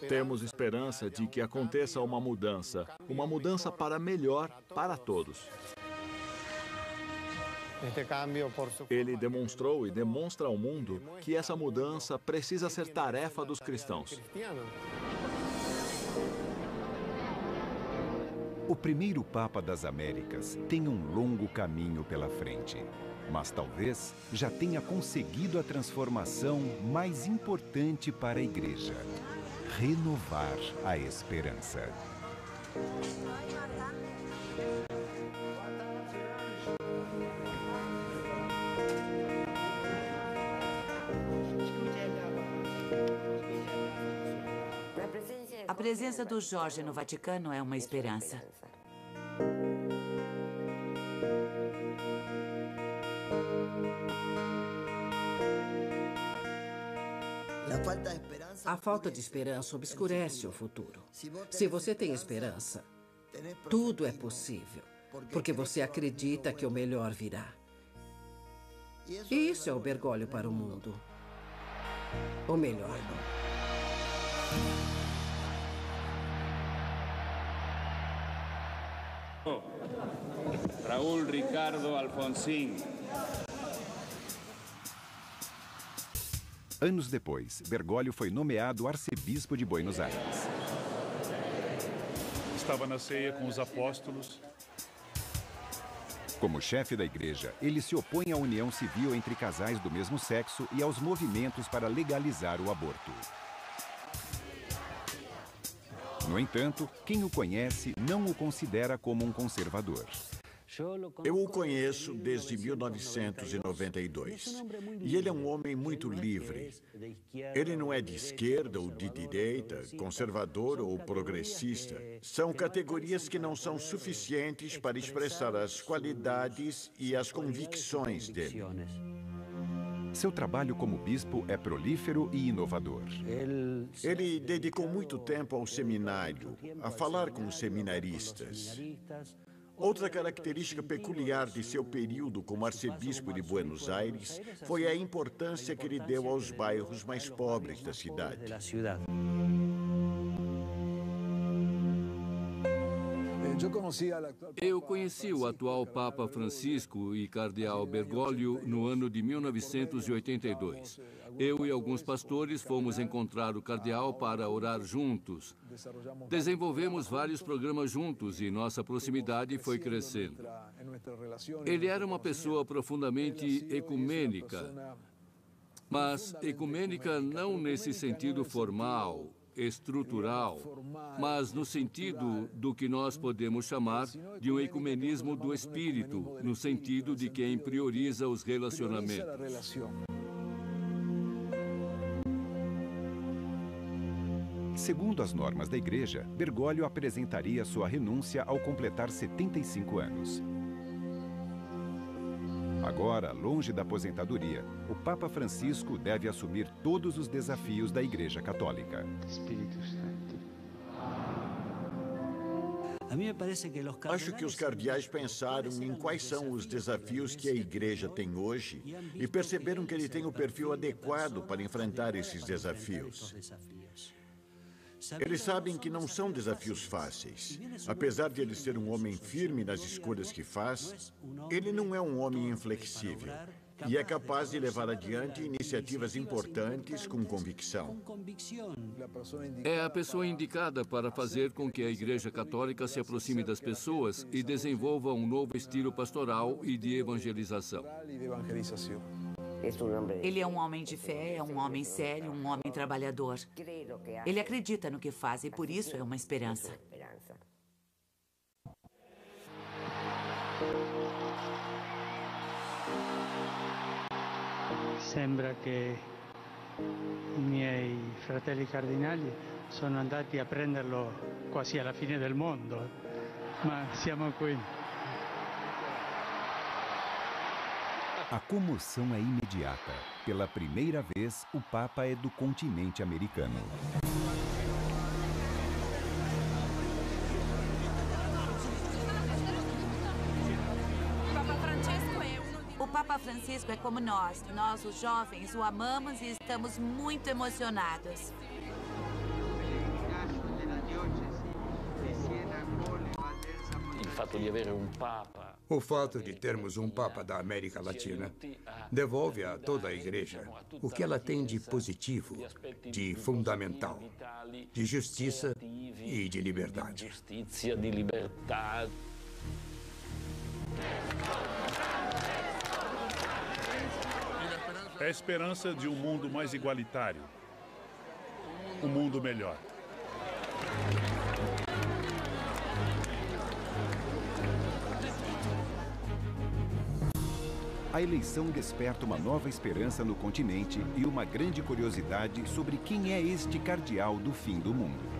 Temos esperança de que aconteça uma mudança para melhor para todos. Ele demonstrou e demonstra ao mundo que essa mudança precisa ser tarefa dos cristãos. O primeiro Papa das Américas tem um longo caminho pela frente, mas talvez já tenha conseguido a transformação mais importante para a Igreja: renovar a esperança. A presença do Jorge no Vaticano é uma esperança. A falta de esperança obscurece o futuro. Se você tem esperança, tudo é possível, porque você acredita que o melhor virá. E isso é o Bergoglio para o mundo. O melhor. Raúl Ricardo Alfonsín. Anos depois, Bergoglio foi nomeado arcebispo de Buenos Aires. Estava na ceia com os apóstolos. Como chefe da igreja, ele se opõe à união civil entre casais do mesmo sexo e aos movimentos para legalizar o aborto. No entanto, quem o conhece não o considera como um conservador. Eu o conheço desde 1992 e ele é um homem muito livre. Ele não é de esquerda ou de direita, conservador ou progressista. São categorias que não são suficientes para expressar as qualidades e as convicções dele. Seu trabalho como bispo é prolífero e inovador. Ele dedicou muito tempo ao seminário, a falar com os seminaristas. Outra característica peculiar de seu período como arcebispo de Buenos Aires foi a importância que ele deu aos bairros mais pobres da cidade. Eu conheci o atual Papa Francisco e Cardeal Bergoglio no ano de 1982. Eu e alguns pastores fomos encontrar o cardeal para orar juntos. Desenvolvemos vários programas juntos e nossa proximidade foi crescendo. Ele era uma pessoa profundamente ecumênica, mas ecumênica não nesse sentido formal, estrutural, mas no sentido do que nós podemos chamar de um ecumenismo do espírito, no sentido de quem prioriza os relacionamentos. Segundo as normas da igreja, Bergoglio apresentaria sua renúncia ao completar 75 anos. Agora, longe da aposentadoria, o Papa Francisco deve assumir todos os desafios da Igreja Católica. Acho que os cardeais pensaram em quais são os desafios que a Igreja tem hoje e perceberam que ele tem o perfil adequado para enfrentar esses desafios. Eles sabem que não são desafios fáceis. Apesar de ele ser um homem firme nas escolhas que faz, ele não é um homem inflexível e é capaz de levar adiante iniciativas importantes com convicção. É a pessoa indicada para fazer com que a Igreja Católica se aproxime das pessoas e desenvolva um novo estilo pastoral e de evangelização. Ele é um homem de fé, é um homem sério, um homem trabalhador. Ele acredita no que faz e por isso é uma esperança. Sembra che I miei fratelli cardinali sono andati a prenderlo quasi alla fine del mondo, ma siamo qui. A comoção é imediata. Pela primeira vez, o Papa é do continente americano. O Papa Francisco é como nós. Nós, os jovens, o amamos e estamos muito emocionados. O fato de termos um Papa da América Latina devolve a toda a Igreja o que ela tem de positivo, de fundamental, de justiça e de liberdade. É a esperança de um mundo mais igualitário, um mundo melhor. A eleição desperta uma nova esperança no continente e uma grande curiosidade sobre quem é este cardeal do fim do mundo.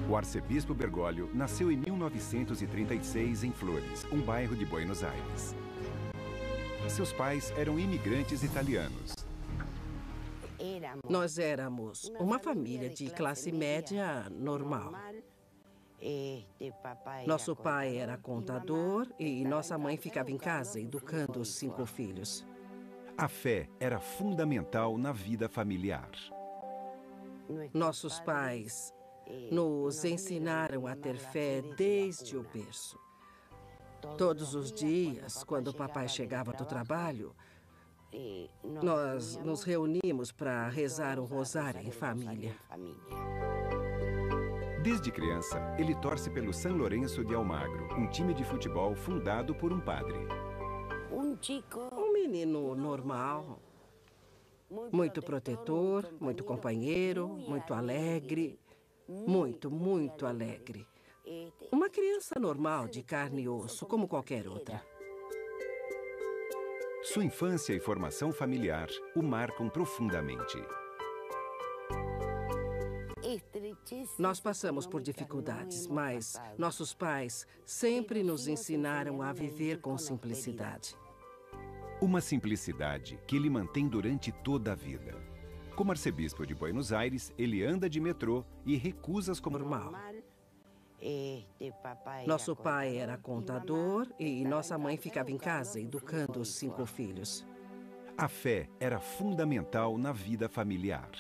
O arcebispo Bergoglio nasceu em 1936 em Flores, um bairro de Buenos Aires. Seus pais eram imigrantes italianos. Nós éramos uma família de classe média normal. Nosso pai era contador e nossa mãe ficava em casa educando os 5 filhos. A fé era fundamental na vida familiar. Nossos pais nos ensinaram a ter fé desde o berço. Todos os dias, quando o papai chegava do trabalho, nós nos reuníamos para rezar o rosário em família. Desde criança, ele torce pelo San Lorenzo de Almagro, um time de futebol fundado por um padre. Um menino normal, muito protetor, muito companheiro, muito alegre, muito alegre. Uma criança normal, de carne e osso, como qualquer outra. Sua infância e formação familiar o marcam profundamente. Nós passamos por dificuldades, mas nossos pais sempre nos ensinaram a viver com simplicidade. Uma simplicidade que ele mantém durante toda a vida. Como arcebispo de Buenos Aires, ele anda de metrô e recusa as normal. Nosso pai era contador e nossa mãe ficava em casa educando os 5 filhos. A fé era fundamental na vida familiar.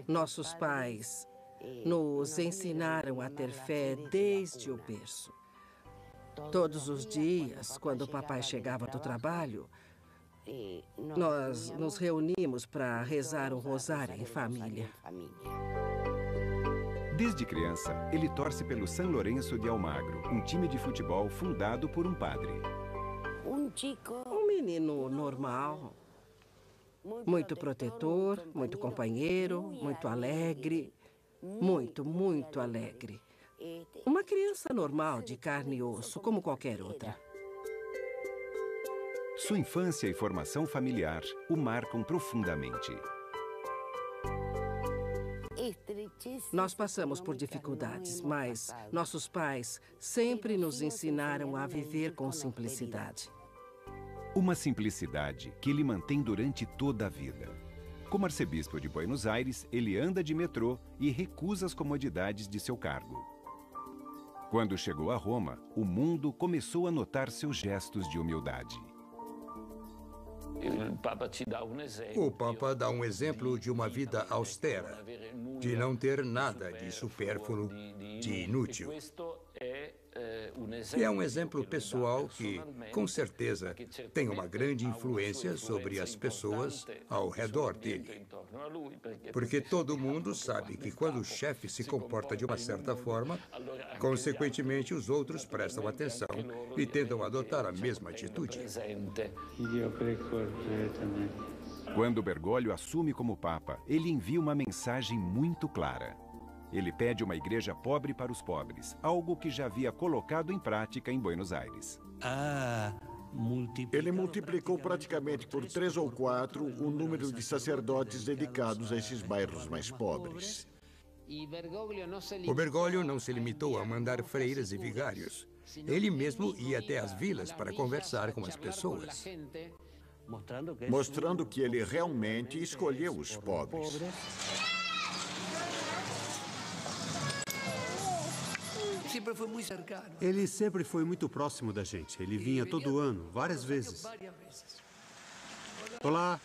Nossos pais nos ensinaram a ter fé desde o berço. Todos os dias, quando o papai chegava do trabalho, nós nos reuníamos para rezar o rosário em família. Desde criança, ele torce pelo San Lorenzo de Almagro, um time de futebol fundado por um padre. Um menino normal, muito protetor, muito companheiro, muito alegre, muito alegre. Uma criança normal, de carne e osso, como qualquer outra. Sua infância e formação familiar o marcam profundamente. Nós passamos por dificuldades, mas nossos pais sempre nos ensinaram a viver com simplicidade. Uma simplicidade que ele mantém durante toda a vida. Como arcebispo de Buenos Aires, ele anda de metrô e recusa as comodidades de seu cargo. Quando chegou a Roma, o mundo começou a notar seus gestos de humildade. O Papa dá um exemplo de uma vida austera, de não ter nada de supérfluo, de inútil. E é um exemplo pessoal que, com certeza, tem uma grande influência sobre as pessoas ao redor dele. Porque todo mundo sabe que quando o chefe se comporta de uma certa forma, consequentemente os outros prestam atenção e tentam adotar a mesma atitude. Quando Bergoglio assume como Papa, ele envia uma mensagem muito clara. Ele pede uma igreja pobre para os pobres, algo que já havia colocado em prática em Buenos Aires. Ele multiplicou praticamente por 3 ou 4 o número de sacerdotes dedicados a esses bairros mais pobres. O Bergoglio não se limitou a mandar freiras e vigários. Ele mesmo ia até as vilas para conversar com as pessoas. Mostrando que ele realmente escolheu os pobres. Ele sempre foi muito próximo da gente. Ele vinha todo ano, várias vezes. Olá.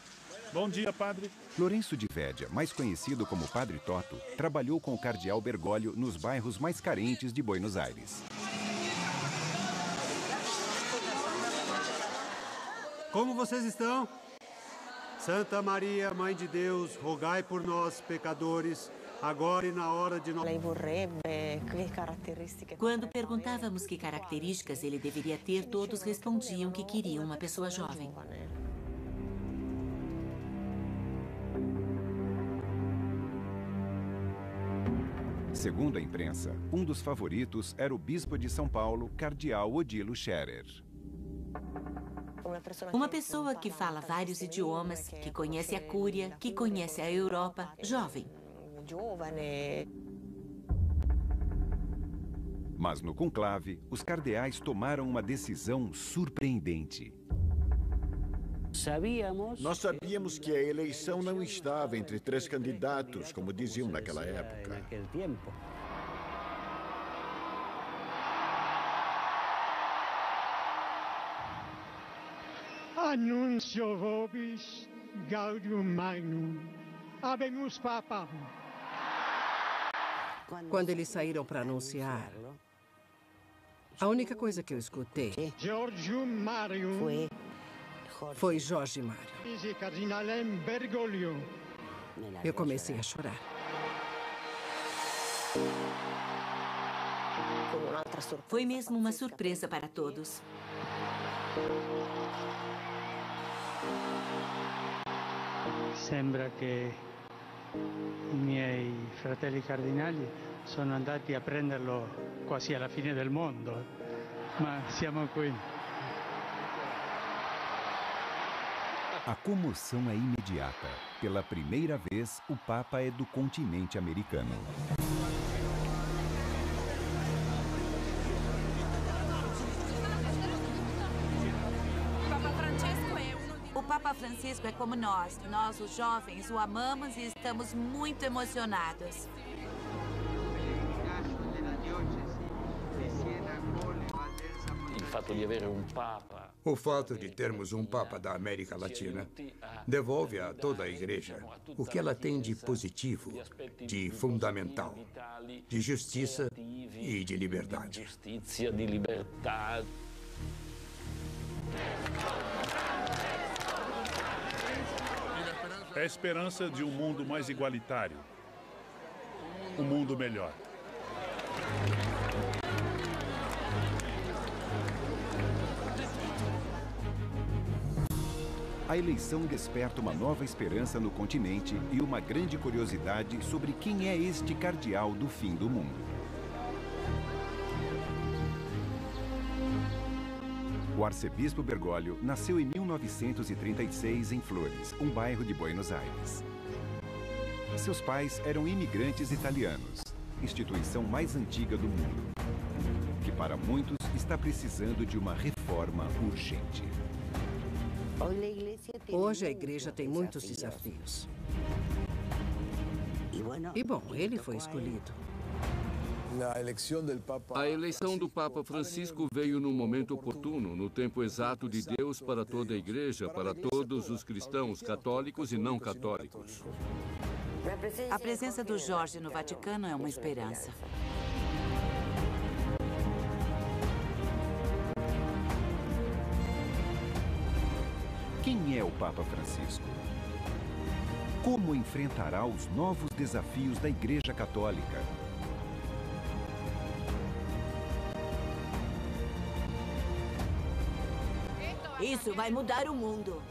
Bom dia, padre. Lourenço de Védia, mais conhecido como Padre Toto, trabalhou com o cardeal Bergoglio nos bairros mais carentes de Buenos Aires. Como vocês estão? Santa Maria, Mãe de Deus, rogai por nós, pecadores, agora e na hora de nossa morte. Quando perguntávamos que características ele deveria ter, todos respondiam que queriam uma pessoa jovem. Segundo a imprensa, um dos favoritos era o bispo de São Paulo, cardeal Odilo Scherer. Uma pessoa que fala vários idiomas, que conhece a Cúria, que conhece a Europa, jovem. Mas no conclave, os cardeais tomaram uma decisão surpreendente. Nós sabíamos que a eleição não estava entre 3 candidatos, como diziam naquela época. Annuncio vobis gaudium magnum. Habemus papam. Quando eles saíram para anunciar, a única coisa que eu escutei foi Jorge Mário. Eu comecei a chorar. Foi mesmo uma surpresa para todos. Sembra che i miei fratelli cardinali sono andati a prenderlo quasi alla fine del mondo, ma siamo qui. A comoção é imediata. Pela primeira vez, o Papa é do continente americano. O Papa Francisco é como nós. Nós, os jovens, o amamos e estamos muito emocionados. O fato de termos um Papa da América Latina devolve a toda a Igreja o que ela tem de positivo, de fundamental, de justiça e de liberdade. É a esperança de um mundo mais igualitário, um mundo melhor. A eleição desperta uma nova esperança no continente e uma grande curiosidade sobre quem é este cardeal do fim do mundo. O arcebispo Bergoglio nasceu em 1936 em Flores, um bairro de Buenos Aires. Seus pais eram imigrantes italianos, instituição mais antiga do mundo, que para muitos está precisando de uma reforma urgente. Hoje a igreja tem muitos desafios. E bom, ele foi escolhido. A eleição do Papa Francisco veio no momento oportuno, no tempo exato de Deus para toda a igreja, para todos os cristãos, católicos e não católicos. A presença do Jorge no Vaticano é uma esperança. Quem é o Papa Francisco? Como enfrentará os novos desafios da Igreja Católica? Isso vai mudar o mundo.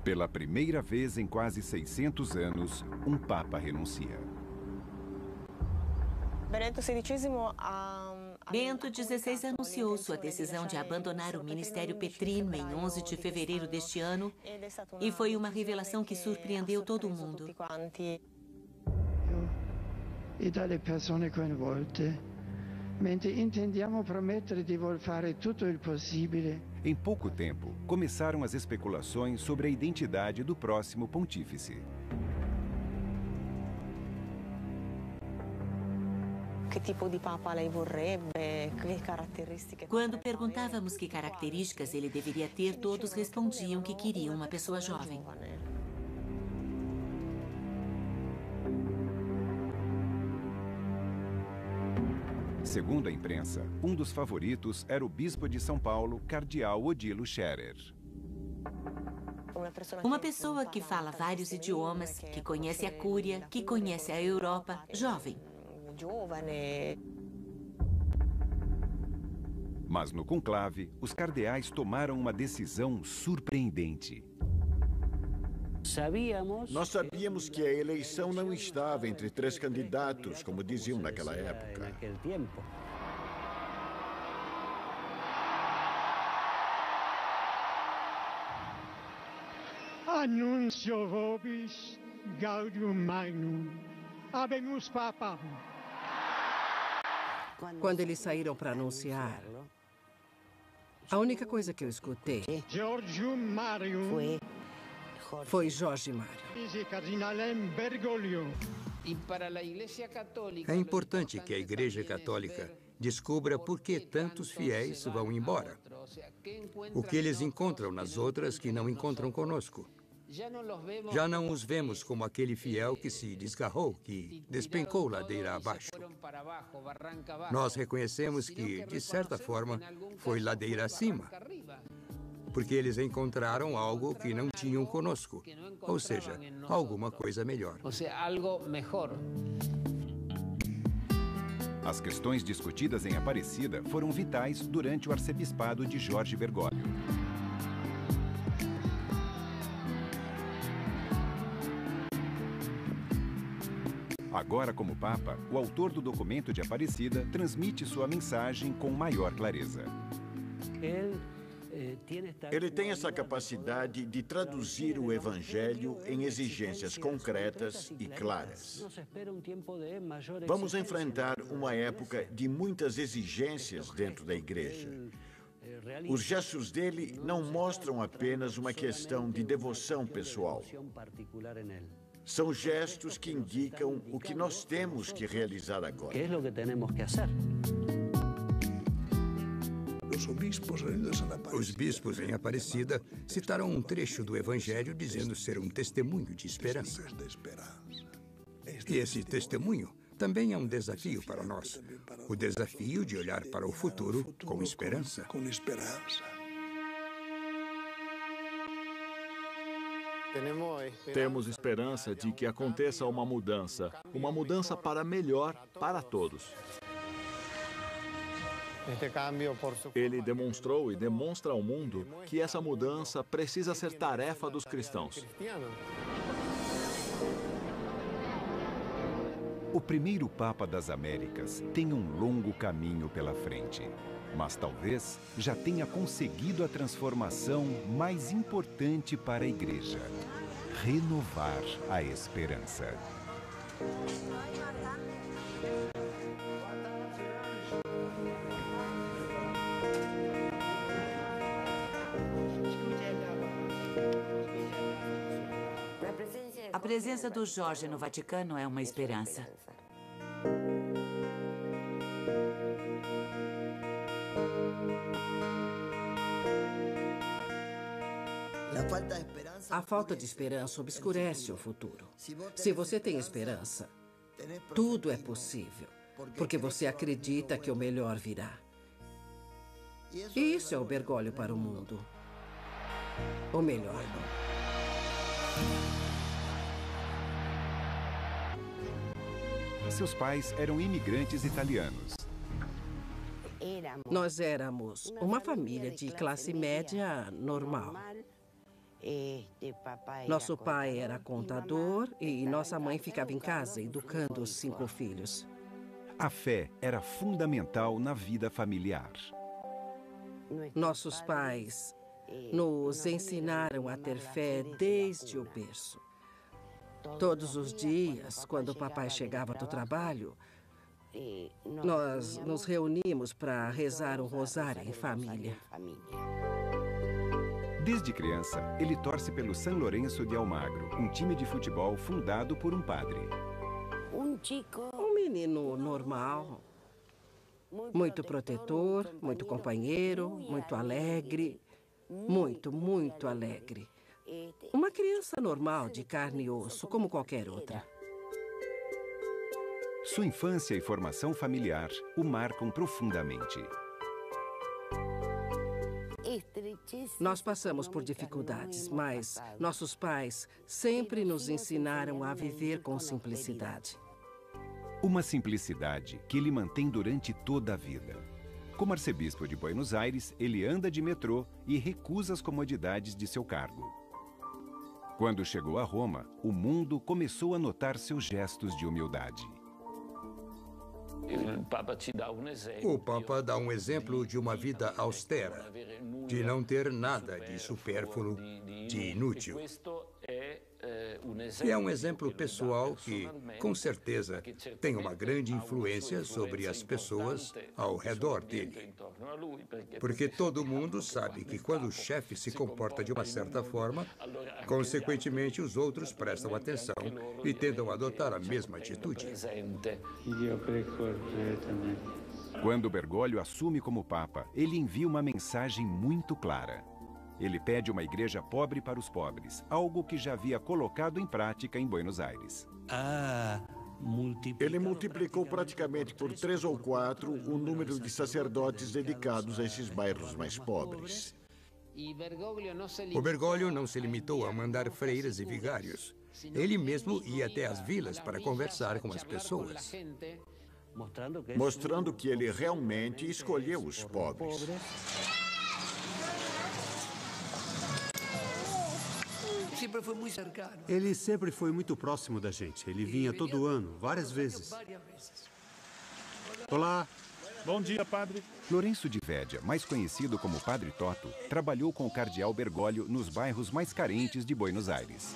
Pela primeira vez em quase 600 anos, um Papa renuncia. Bento XVI anunciou sua decisão de abandonar o ministério petrino em 11 de fevereiro deste ano e foi uma revelação que surpreendeu todo mundo. E dalle persone coinvolte, mentre intendiamo promettere di fare tutto il possibile. Em pouco tempo, começaram as especulações sobre a identidade do próximo pontífice. Quando perguntávamos que características ele deveria ter, todos respondiam que queriam uma pessoa jovem. Segundo a imprensa, um dos favoritos era o bispo de São Paulo, cardeal Odilo Scherer. Uma pessoa que fala vários idiomas, que conhece a Cúria, que conhece a Europa, jovem. Mas no conclave, os cardeais tomaram uma decisão surpreendente. Nós sabíamos que a eleição não estava entre 3 candidatos, como diziam naquela época. Annuncio vobis gaudium magnum. Habemus papam. Quando eles saíram para anunciar, a única coisa que eu escutei foi Jorge Mário. É importante que a Igreja Católica descubra por que tantos fiéis vão embora. O que eles encontram nas outras que não encontram conosco. Já não os vemos como aquele fiel que se desgarrou, que despencou ladeira abaixo. Nós reconhecemos que, de certa forma, foi ladeira acima, porque eles encontraram algo que não tinham conosco, ou seja, alguma coisa melhor. As questões discutidas em Aparecida foram vitais durante o arcebispado de Jorge Bergoglio. Agora, como Papa, o autor do documento de Aparecida transmite sua mensagem com maior clareza. Ele tem essa capacidade de traduzir o Evangelho em exigências concretas e claras. Vamos enfrentar uma época de muitas exigências dentro da Igreja. Os gestos dele não mostram apenas uma questão de devoção pessoal. São gestos que indicam o que nós temos que realizar agora. Os bispos em Aparecida citaram um trecho do Evangelho dizendo ser um testemunho de esperança. E esse testemunho também é um desafio para nós. O desafio de olhar para o futuro com esperança. Temos esperança de que aconteça uma mudança para melhor para todos. Ele demonstrou e demonstra ao mundo que essa mudança precisa ser tarefa dos cristãos. O primeiro Papa das Américas tem um longo caminho pela frente, mas talvez já tenha conseguido a transformação mais importante para a Igreja: renovar a esperança. A presença do Jorge no Vaticano é uma esperança. A falta de esperança obscurece o futuro. Se você tem esperança, tudo é possível, porque você acredita que o melhor virá. E isso é o Bergoglio para o mundo. O melhor. Seus pais eram imigrantes italianos. Nós éramos uma família de classe média normal. Nosso pai era contador e nossa mãe ficava em casa educando os 5 filhos. A fé era fundamental na vida familiar. Nossos pais nos ensinaram a ter fé desde o berço. Todos os dias, quando o papai chegava do trabalho, nós nos reunimos para rezar um rosário em família. Desde criança, ele torce pelo San Lorenzo de Almagro, um time de futebol fundado por um padre. Um menino normal, muito protetor, muito companheiro, muito alegre, muito alegre. Uma criança normal, de carne e osso, como qualquer outra. Sua infância e formação familiar o marcam profundamente. Nós passamos por dificuldades, mas nossos pais sempre nos ensinaram a viver com simplicidade. Uma simplicidade que ele mantém durante toda a vida. Como arcebispo de Buenos Aires, ele anda de metrô e recusa as comodidades de seu cargo. Quando chegou a Roma, o mundo começou a notar seus gestos de humildade. O Papa dá um exemplo de uma vida austera, de não ter nada de supérfluo, de inútil. E é um exemplo pessoal que, com certeza, tem uma grande influência sobre as pessoas ao redor dele. Porque todo mundo sabe que quando o chefe se comporta de uma certa forma, consequentemente os outros prestam atenção e tentam adotar a mesma atitude. Quando Bergoglio assume como Papa, ele envia uma mensagem muito clara. Ele pede uma igreja pobre para os pobres, algo que já havia colocado em prática em Buenos Aires. Ele multiplicou praticamente por 3 ou 4 o número de sacerdotes dedicados a esses bairros mais pobres. O Bergoglio não se limitou a mandar freiras e vigários. Ele mesmo ia até as vilas para conversar com as pessoas. Mostrando que ele realmente escolheu os pobres. Ele sempre foi muito próximo da gente. Ele vinha todo ano, várias vezes. Olá. Bom dia, padre. Lourenço de Védia, mais conhecido como Padre Toto, trabalhou com o cardeal Bergoglio nos bairros mais carentes de Buenos Aires.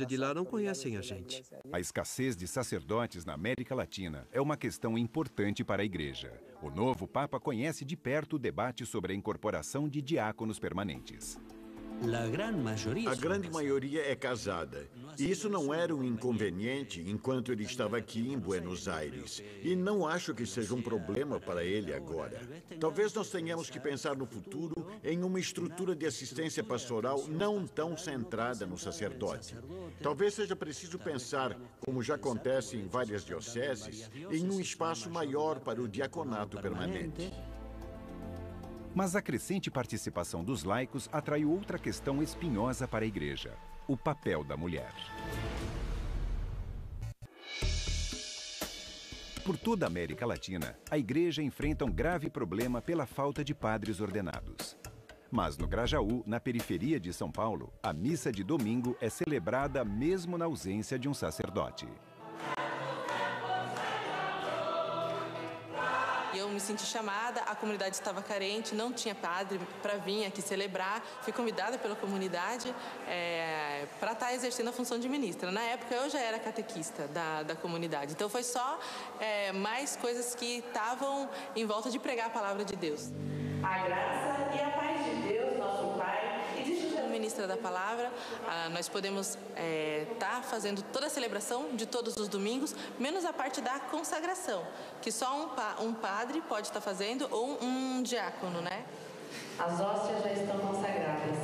De lá não conhecem a gente. A escassez de sacerdotes na América Latina é uma questão importante para a Igreja. O novo Papa conhece de perto o debate sobre a incorporação de diáconos permanentes. A grande maioria é casada. E isso não era um inconveniente enquanto ele estava aqui em Buenos Aires. E não acho que seja um problema para ele agora. Talvez nós tenhamos que pensar no futuro em uma estrutura de assistência pastoral não tão centrada no sacerdote. Talvez seja preciso pensar, como já acontece em várias dioceses, em um espaço maior para o diaconato permanente. Mas a crescente participação dos laicos atraiu outra questão espinhosa para a Igreja: o papel da mulher. Por toda a América Latina, a igreja enfrenta um grave problema pela falta de padres ordenados. Mas no Grajaú, na periferia de São Paulo, a missa de domingo é celebrada mesmo na ausência de um sacerdote. Eu me senti chamada, a comunidade estava carente, não tinha padre para vir aqui celebrar. Fui convidada pela comunidade para estar exercendo a função de ministra. Na época, eu já era catequista da comunidade. Então, foi só mais coisas que estavam em volta de pregar a palavra de Deus. A graça e a paz de Deus, nosso Pai, e de Jesus. Como ministra da palavra, nós podemos estar fazendo toda a celebração de todos os domingos, menos a parte da consagração, que só um padre pode estar fazendo ou um diácono, né? As hóstias já estão consagradas.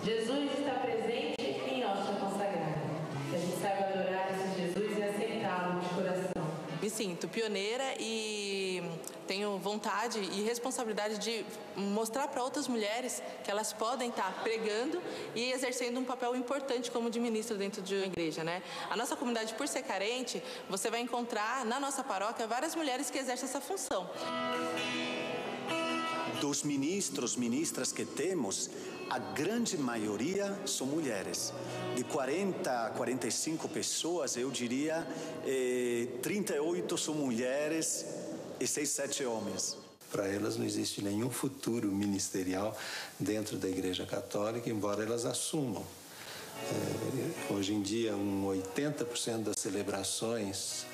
Jesus está presente em hóstia consagrada. Que a gente saiba adorar esse Jesus e aceitá-lo de coração. Me sinto pioneira e tenho vontade e responsabilidade de mostrar para outras mulheres que elas podem estar pregando e exercendo um papel importante como de ministro dentro de uma igreja, né? A nossa comunidade, por ser carente, você vai encontrar na nossa paróquia várias mulheres que exercem essa função. Dos ministras que temos, a grande maioria são mulheres. De 40 a 45 pessoas, eu diria, 38 são mulheres e 6, 7 homens. Para elas não existe nenhum futuro ministerial dentro da Igreja Católica, embora elas assumam. Hoje em dia, 80% das celebrações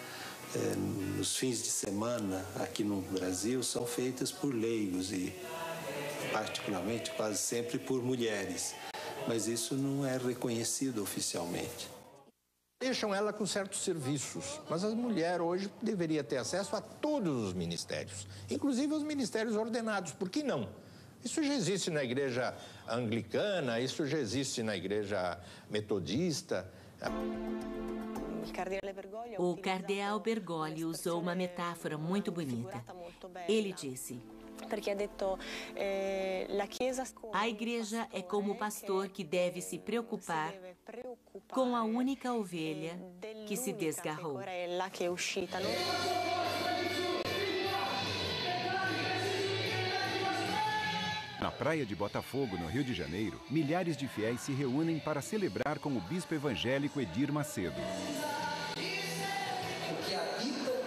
nos fins de semana aqui no Brasil são feitas por leigos e particularmente quase sempre por mulheres, mas isso não é reconhecido oficialmente. Deixam ela com certos serviços, mas a mulher hoje deveria ter acesso a todos os ministérios, inclusive os ministérios ordenados, por que não? Isso já existe na igreja anglicana, isso já existe na igreja metodista. O cardeal Bergoglio usou uma metáfora muito bonita. Ele disse: a igreja é como o pastor que deve se preocupar com a única ovelha que se desgarrou. Na praia de Botafogo, no Rio de Janeiro, milhares de fiéis se reúnem para celebrar com o bispo evangélico Edir Macedo.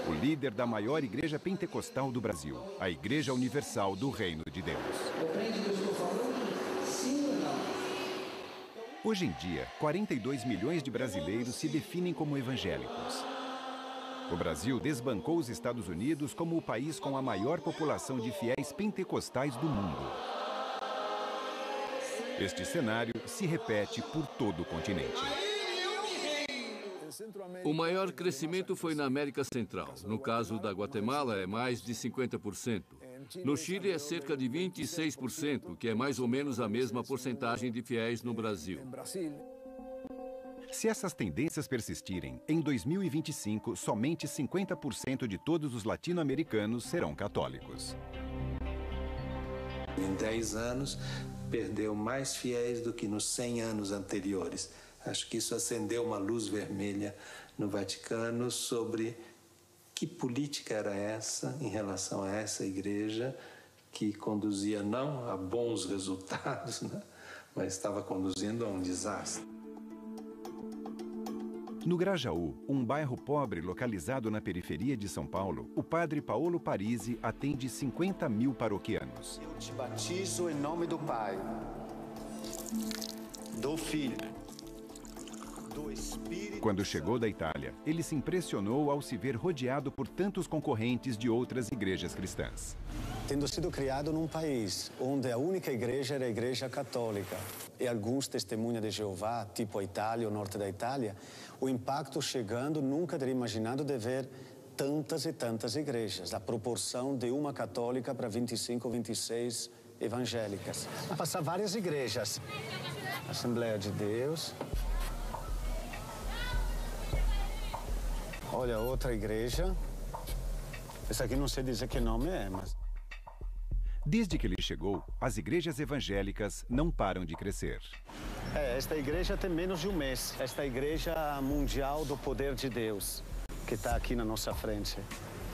O líder da maior igreja pentecostal do Brasil, a Igreja Universal do Reino de Deus. Hoje em dia, 42 milhões de brasileiros se definem como evangélicos. O Brasil desbancou os Estados Unidos como o país com a maior população de fiéis pentecostais do mundo. Este cenário se repete por todo o continente. O maior crescimento foi na América Central. No caso da Guatemala, é mais de 50%. No Chile, é cerca de 26%, que é mais ou menos a mesma porcentagem de fiéis no Brasil. Se essas tendências persistirem, em 2025, somente 50% de todos os latino-americanos serão católicos. Em 10 anos, perdeu mais fiéis do que nos 100 anos anteriores. Acho que isso acendeu uma luz vermelha no Vaticano sobre que política era essa em relação a essa igreja que conduzia não a bons resultados, né? Mas estava conduzindo a um desastre. No Grajaú, um bairro pobre localizado na periferia de São Paulo, o padre Paolo Parisi atende 50 mil paroquianos. Eu te batizo em nome do Pai, do Filho, do Espírito. Quando chegou da Itália, ele se impressionou ao se ver rodeado por tantos concorrentes de outras igrejas cristãs. Tendo sido criado num país onde a única igreja era a Igreja Católica e alguns testemunhas de Jeová, tipo a Itália, o norte da Itália, o impacto chegando, nunca teria imaginado de ver tantas e tantas igrejas, a proporção de uma católica para 25 ou 26 evangélicas. Vai passar várias igrejas. Assembleia de Deus. Olha, outra igreja. Essa aqui não sei dizer que nome é, mas... Desde que ele chegou, as igrejas evangélicas não param de crescer. Esta igreja tem menos de um mês. Esta igreja mundial do poder de Deus, que está aqui na nossa frente.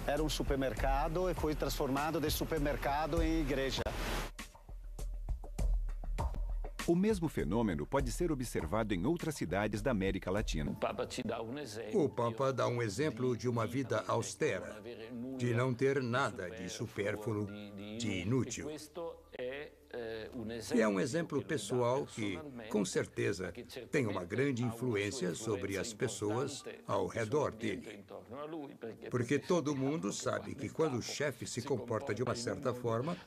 Era um supermercado e foi transformado de supermercado em igreja. O mesmo fenômeno pode ser observado em outras cidades da América Latina. O Papa dá um exemplo de uma vida austera, de não ter nada de supérfluo, de inútil. E é um exemplo pessoal que, com certeza, tem uma grande influência sobre as pessoas ao redor dele. Porque todo mundo sabe que quando o chefe se comporta de uma certa forma,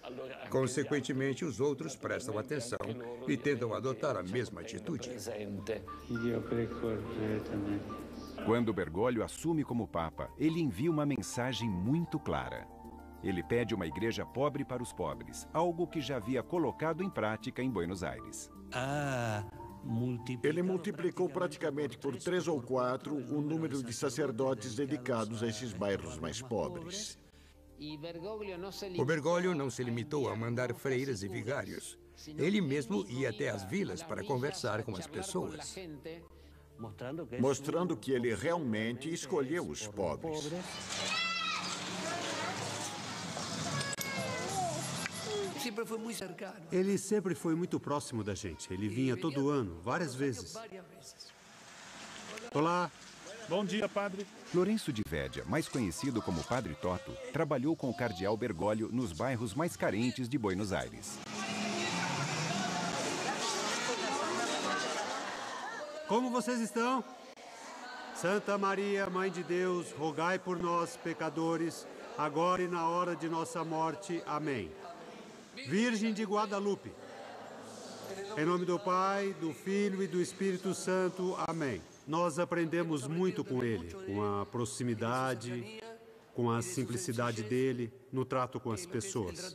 consequentemente os outros prestam atenção e tentam adotar a mesma atitude. Quando Bergoglio assume como Papa, ele envia uma mensagem muito clara. Ele pede uma igreja pobre para os pobres, algo que já havia colocado em prática em Buenos Aires. Ele multiplicou praticamente por 3 ou 4 o número de sacerdotes dedicados a esses bairros mais pobres. O Bergoglio não se limitou a mandar freiras e vigários. Ele mesmo ia até as vilas para conversar com as pessoas. Mostrando que ele realmente escolheu os pobres. Ele sempre foi muito próximo da gente. Ele vinha todo ano, várias vezes. Olá. Bom dia, padre. Lourenço de Védia, mais conhecido como Padre Toto, trabalhou com o cardeal Bergoglio nos bairros mais carentes de Buenos Aires. Como vocês estão? Santa Maria, Mãe de Deus, rogai por nós, pecadores, agora e na hora de nossa morte. Amém. Virgem de Guadalupe, em nome do Pai, do Filho e do Espírito Santo. Amém. Nós aprendemos muito com ele, com a proximidade, com a simplicidade dele, no trato com as pessoas.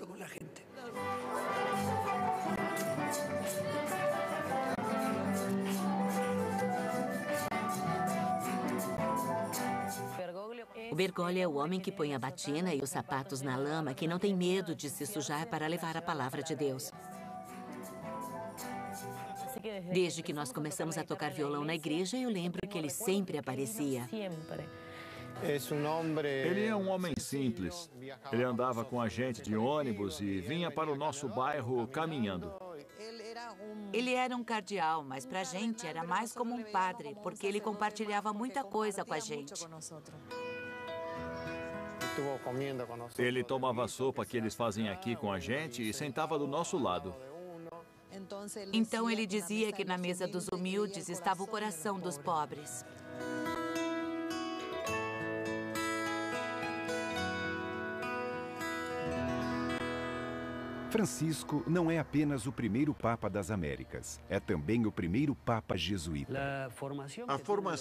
O Bergoglio é o homem que põe a batina e os sapatos na lama, que não tem medo de se sujar para levar a palavra de Deus. Desde que nós começamos a tocar violão na igreja, eu lembro que ele sempre aparecia. Ele é um homem simples. Ele andava com a gente de ônibus e vinha para o nosso bairro caminhando. Ele era um cardeal, mas pra gente era mais como um padre, porque ele compartilhava muita coisa com a gente. Ele tomava a sopa que eles fazem aqui com a gente e sentava do nosso lado. Então ele dizia que na mesa dos humildes estava o coração dos pobres. Francisco não é apenas o primeiro Papa das Américas, é também o primeiro Papa jesuíta. A formação